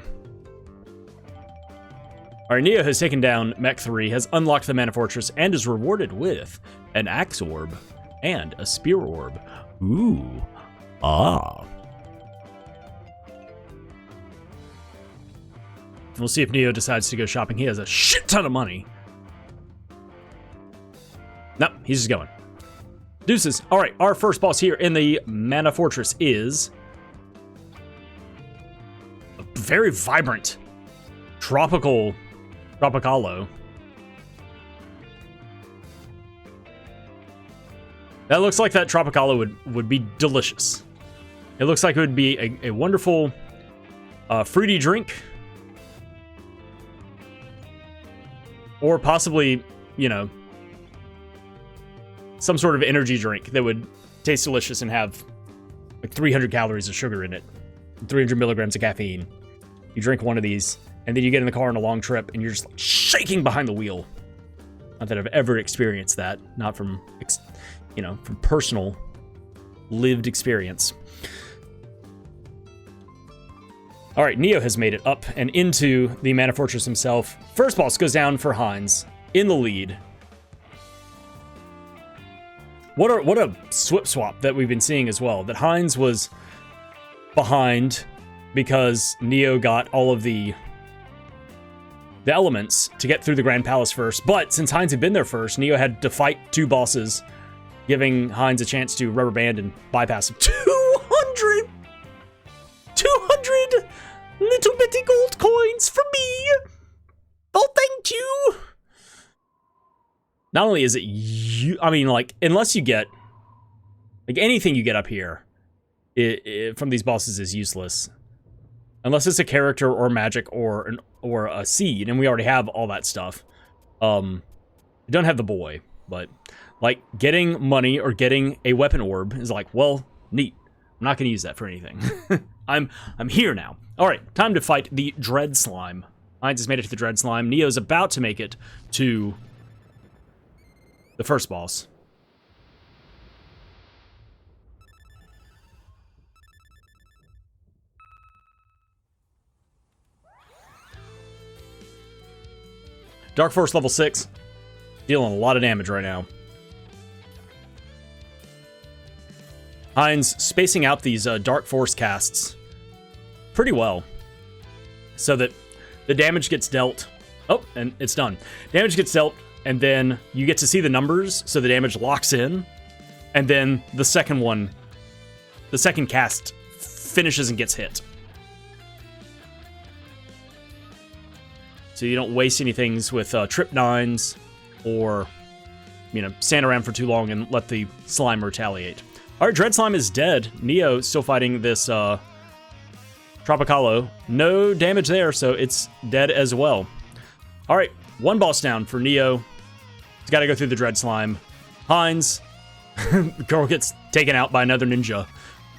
All right, Neo has taken down Mech 3, has unlocked the Mana Fortress, and is rewarded with an Axe Orb and a Spear Orb. Ooh. Ah. We'll see if Neo decides to go shopping. He has a shit ton of money. Nope, he's just going. Deuces. All right, our first boss here in the Mana Fortress is a very vibrant Tropicalo. That looks like that Tropicalo would be delicious. It looks like it would be a wonderful fruity drink. Or possibly, you know, some sort of energy drink that would taste delicious and have like 300 calories of sugar in it, 300 milligrams of caffeine. You drink one of these, and then you get in the car on a long trip, and you're just like shaking behind the wheel. Not that I've ever experienced that, not from, you know, from personal lived experience. All right, Neo has made it up and into the Mana Fortress himself. First boss goes down for Hines in the lead. What a swip swap that we've been seeing as well. That Hines was behind because Neo got all of the elements to get through the Grand Palace first. But since Hines had been there first, Neo had to fight 2 bosses, giving Hines a chance to rubber band and bypass him. 200 little bitty gold coins for me. Oh, thank you. Not only is it I mean, like, unless you get, like, anything you get up here from these bosses is useless. Unless it's a character or magic or a seed, and we already have all that stuff. We don't have the boy, but, like, getting money or getting a weapon orb is like, well, neat. I'm not going to use that for anything. I'm here now. All right, time to fight the Dread Slime. Hines has made it to the Dread Slime. Neo's about to make it to the first boss. Dark Force level 6. Dealing a lot of damage right now. Hines spacing out these Dark Force casts pretty well, so that the damage gets dealt. Oh, and it's done. Damage gets dealt, and then you get to see the numbers, so the damage locks in, and then the second cast finishes and gets hit. So you don't waste any things with trip 9s, or, you know, stand around for too long and let the slime retaliate. All right, Dread Slime is dead. Neo still fighting this Tropicalo. No damage there, so it's dead as well. All right, one boss down for Neo. He's got to go through the Dread Slime. Heinz, the girl gets taken out by another ninja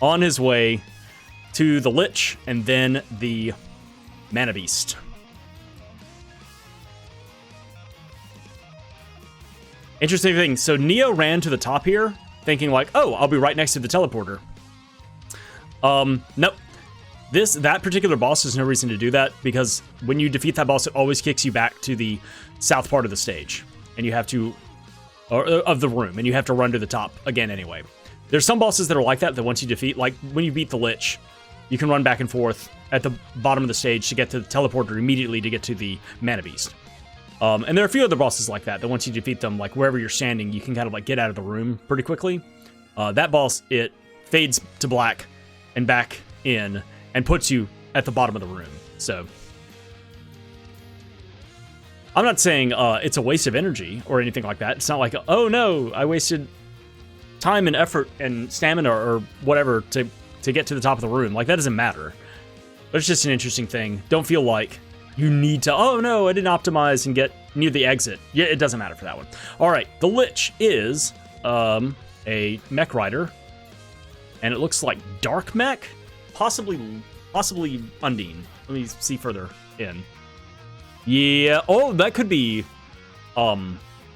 on his way to the Lich and then the Mana Beast. Interesting thing. So Neo ran to the top here, thinking like, "Oh, I'll be right next to the teleporter." Nope. That particular boss, there's no reason to do that, because when you defeat that boss, it always kicks you back to the south part of the stage, and you have to, or of the room, and you have to run to the top again anyway. There's some bosses that are like that once you defeat, like when you beat the Lich, you can run back and forth at the bottom of the stage to get to the teleporter immediately to get to the Mana Beast. And there are a few other bosses like that once you defeat them, like wherever you're standing, you can kind of like get out of the room pretty quickly. That boss, it fades to black and back in and puts you at the bottom of the room. So I'm not saying it's a waste of energy or anything like that. It's not like, oh no, I wasted time and effort and stamina or whatever to get to the top of the room. Like, that doesn't matter. But it's just an interesting thing. Don't feel like you need to, oh no, I didn't optimize and get near the exit. Yeah, it doesn't matter for that one. All right, the Lich is a mech rider, and it looks like dark mech, possibly Undine. Let me see further in. Yeah, oh, that could be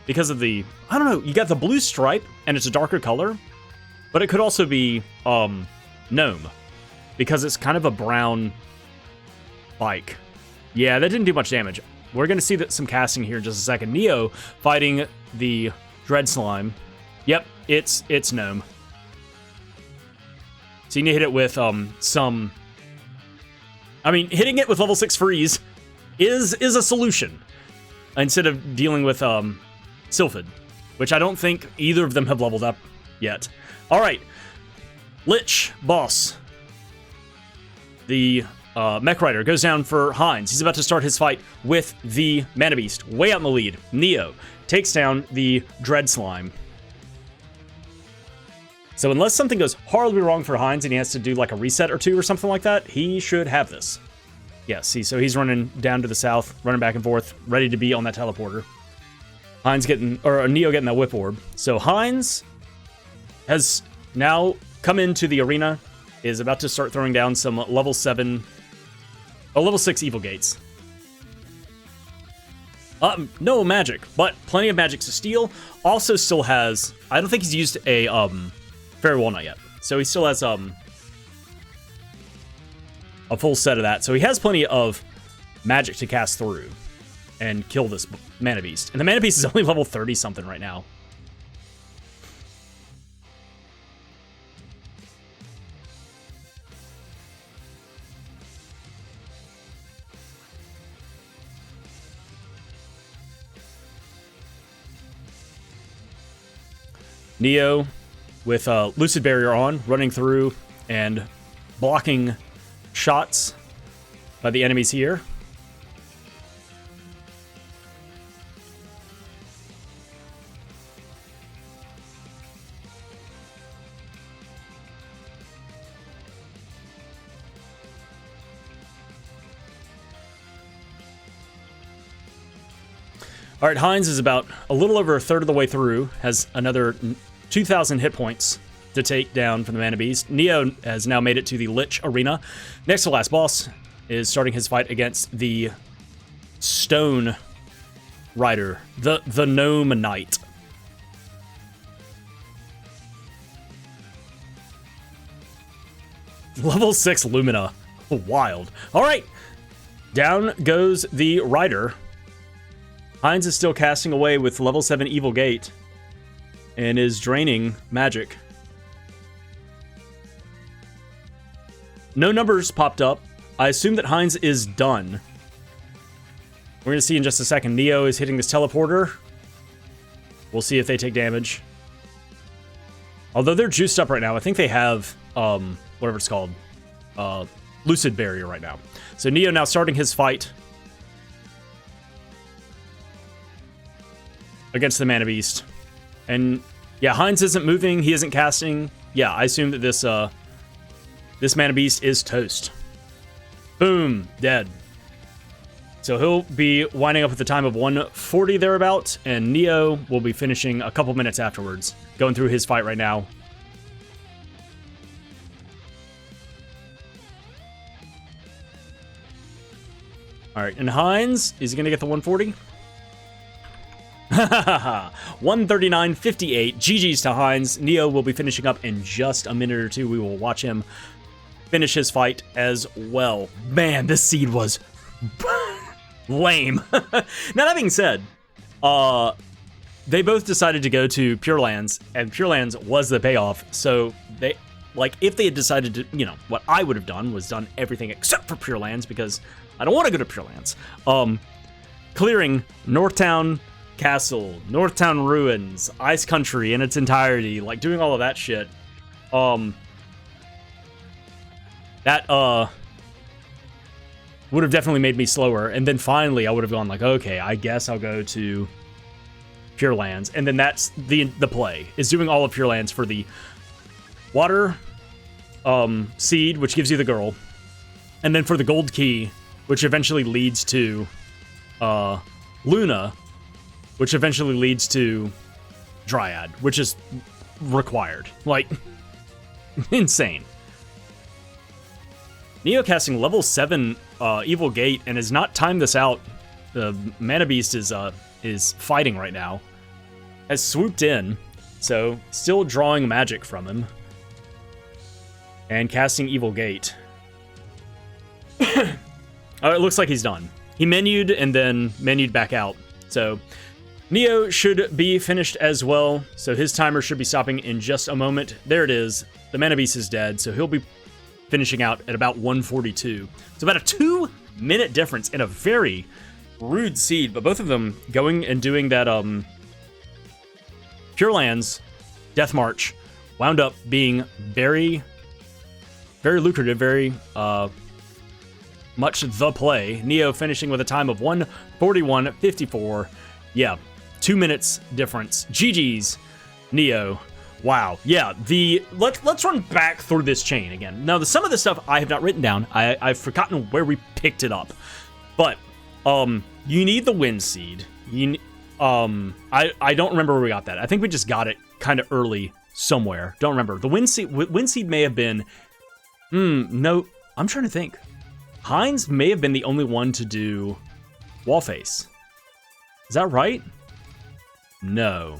because of the, I don't know, you got the blue stripe and it's a darker color, but it could also be Gnome because it's kind of a brown bike. Yeah, that didn't do much damage. We're going to see some casting here in just a second. Neo fighting the Dread Slime. Yep, it's Gnome. So you need to hit it with some... I mean, hitting it with level 6 freeze is a solution instead of dealing with Sylphid, which I don't think either of them have leveled up yet. All right, Lich boss. The mech rider goes down for Heinz. He's about to start his fight with the Mana Beast, way out in the lead. Neo takes down the Dread Slime. So unless something goes horribly wrong for Heinz and he has to do like a reset or two or something like that, he should have this. Yeah, see, so he's running down to the south, running back and forth, ready to be on that teleporter. Heinz getting, or Neo getting that whip orb. So Heinz has now come into the arena, is about to start throwing down some level 6 evil gates. No magic, but plenty of magic to steal. Also still has, I don't think he's used a Fairy Walnut yet. So he still has a full set of that. So he has plenty of magic to cast through and kill this Mana Beast. And the Mana Beast is only level 30 something right now. Neo with Lucid Barrier on, running through and blocking shots by the enemies here. All right, Heinz is about a little over a third of the way through, has another 2,000 hit points to take down from the Mana Beast. Neo has now made it to the Lich Arena. Next to last boss is starting his fight against the Stone Rider, the Gnome Knight. Level 6 Lumina. Wild. All right, down goes the Rider. Heinz is still casting away with level 7 Evil Gate and is draining magic. No numbers popped up. I assume that Heinz is done. We're going to see in just a second. Neo is hitting this teleporter. We'll see if they take damage. Although they're juiced up right now, I think they have, whatever it's called, Lucid Barrier right now. So Neo now starting his fight against the Mana Beast. And yeah, Heinz isn't moving, he isn't casting. Yeah, I assume that this Mana Beast is toast. Boom, dead. So he'll be winding up at the time of 1:40 thereabouts, and Neo will be finishing a couple minutes afterwards, going through his fight right now. All right, and Heinz, is he going to get the 140? 139.58. GG's to Heinz. Neo will be finishing up in just a minute or two. We will watch him finish his fight as well. Man, this seed was lame. Now, that being said, they both decided to go to Pure Lands, and Pure Lands was the payoff. So they, like, if they had decided to, you know, what I would have done was done everything except for Pure Lands, because I don't want to go to Pure Lands. Clearing Northtown Castle, Northtown Ruins, Ice Country in its entirety, like doing all of that shit. That would have definitely made me slower. And then finally I would have gone like, okay, I guess I'll go to Pure Lands. And then that's the play, is doing all of Pure Lands for the water seed, which gives you the girl. And then for the gold key, which eventually leads to Luna, which eventually leads to Dryad, which is required. Like, insane. Neo casting level 7 Evil Gate and has not timed this out. The Mana Beast is fighting right now. Has swooped in, so still drawing magic from him. And casting Evil Gate. Oh, it looks like he's done. He menued and then menued back out. So Neo should be finished as well. So his timer should be stopping in just a moment. There it is. The Mana Beast is dead, so he'll be finishing out at about 1:42. It's about a 2-minute difference in a very rude seed, but both of them going and doing that Pure Lands Death March wound up being very, very lucrative, very much the play. Neo finishing with a time of 1:41.54. Yeah, 2 minutes difference. GG's, Neo. Wow. Yeah, let's run back through this chain again. Now, some of the stuff I have not written down. I've forgotten where we picked it up. But you need the Wind Seed. I don't remember where we got that. I think we just got it kind of early somewhere. Don't remember. The Wind Seed may have been no, I'm trying to think. Heinz may have been the only one to do Wall Face. Is that right? No.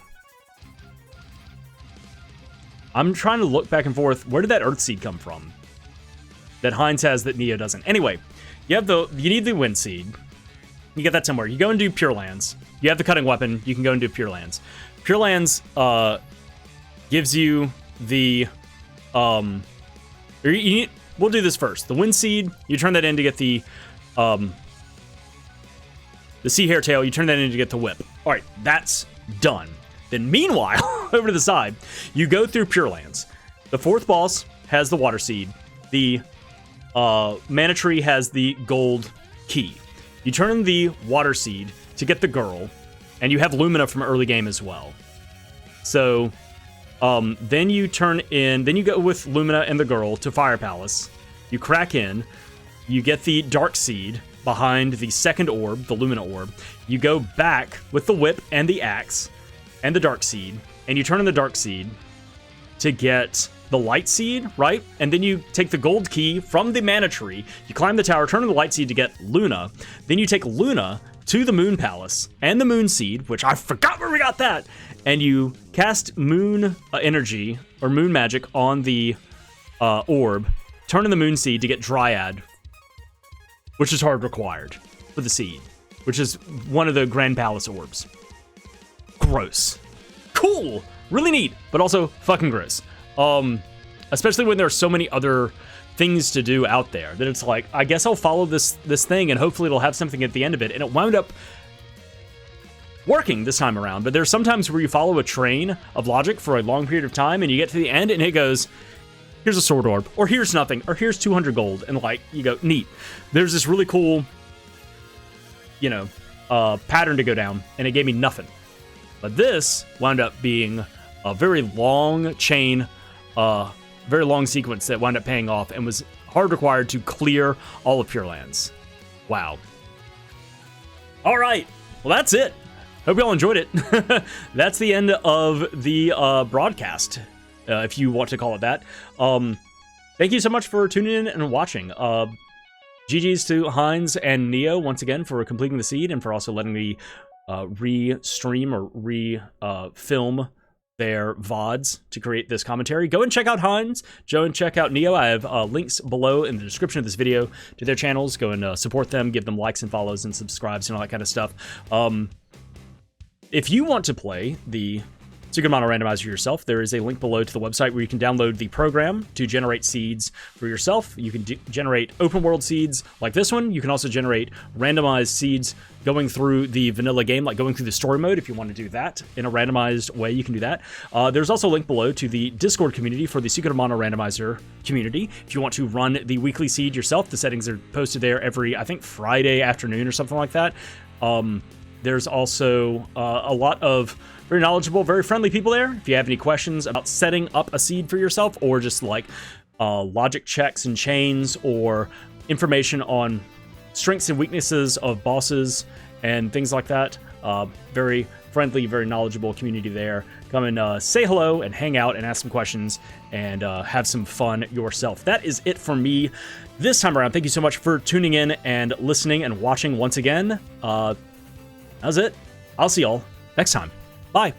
I'm trying to look back and forth. Where did that Earth Seed come from? That Heinz has that Neo doesn't. Anyway, you need the Wind Seed. You get that somewhere. You go and do Pure Lands. You have the Cutting Weapon. You can go and do Pure Lands. Pure Lands gives you the we'll do this first. The Wind Seed, you turn that in to get the Sea Hair Tail, you turn that in to get the Whip. All right, that's done. Then meanwhile, over to the side, you go through Pure Lands. The 4th boss has the Water Seed. The Mana Tree has the Gold Key. You turn in the Water Seed to get the girl, and you have Lumina from early game as well. So then you go with Lumina and the girl to Fire Palace. You crack in, you get the Dark Seed behind the 2nd orb, the Lumina orb. You go back with the Whip and the Axe and the Dark Seed, and you turn in the Dark Seed to get the Light Seed, right? And then you take the Gold Key from the Mana Tree, you climb the tower, turn in the Light Seed to get Luna, then you take Luna to the Moon Palace and the Moon Seed, which I forgot where we got that, and you cast Moon Energy, or Moon Magic, on the orb, turn in the Moon Seed to get Dryad, which is hard required for the seed, which is one of the Grand Palace orbs. Gross. Cool! Really neat, but also fucking gross. Especially when there are so many other things to do out there that it's like, I guess I'll follow this thing and hopefully it'll have something at the end of it. And it wound up working this time around. But there's sometimes where you follow a train of logic for a long period of time and you get to the end and it goes, here's a sword orb, or here's nothing, or here's 200 gold. And like, you go, neat. There's this really cool, pattern to go down, and it gave me nothing. But this wound up being a very long chain, very long sequence that wound up paying off and was hard required to clear all of Pure Lands. Wow. All right. Well, that's it. Hope y'all enjoyed it. That's the end of the broadcast, if you want to call it that. Thank you so much for tuning in and watching. GG's to Heinz and Neo once again for completing the seed and for also letting me re-stream or re-film their VODs to create this commentary. Go and check out Heinz. Go and check out Neo. I have links below in the description of this video to their channels. Go and support them, give them likes and follows and subscribes and all that kind of stuff. If you want to play the Secret Mono Randomizer yourself, there is a link below to the website where you can download the program to generate seeds for yourself. You can generate open world seeds like this one. You can also generate randomized seeds going through the vanilla game, like going through the story mode. If you want to do that in a randomized way, you can do that. There's also a link below to the Discord community for the Secret of Mono Randomizer community. If you want to run the weekly seed yourself, the settings are posted there every, I think, Friday afternoon or something like that. There's also a lot of very knowledgeable, very friendly people there. If you have any questions about setting up a seed for yourself or just like logic checks and chains or information on strengths and weaknesses of bosses and things like that, very friendly, very knowledgeable community there. Come and say hello and hang out and ask some questions and have some fun yourself. That is it for me this time around. Thank you so much for tuning in and listening and watching once again. That's it. I'll see y'all next time. Bye.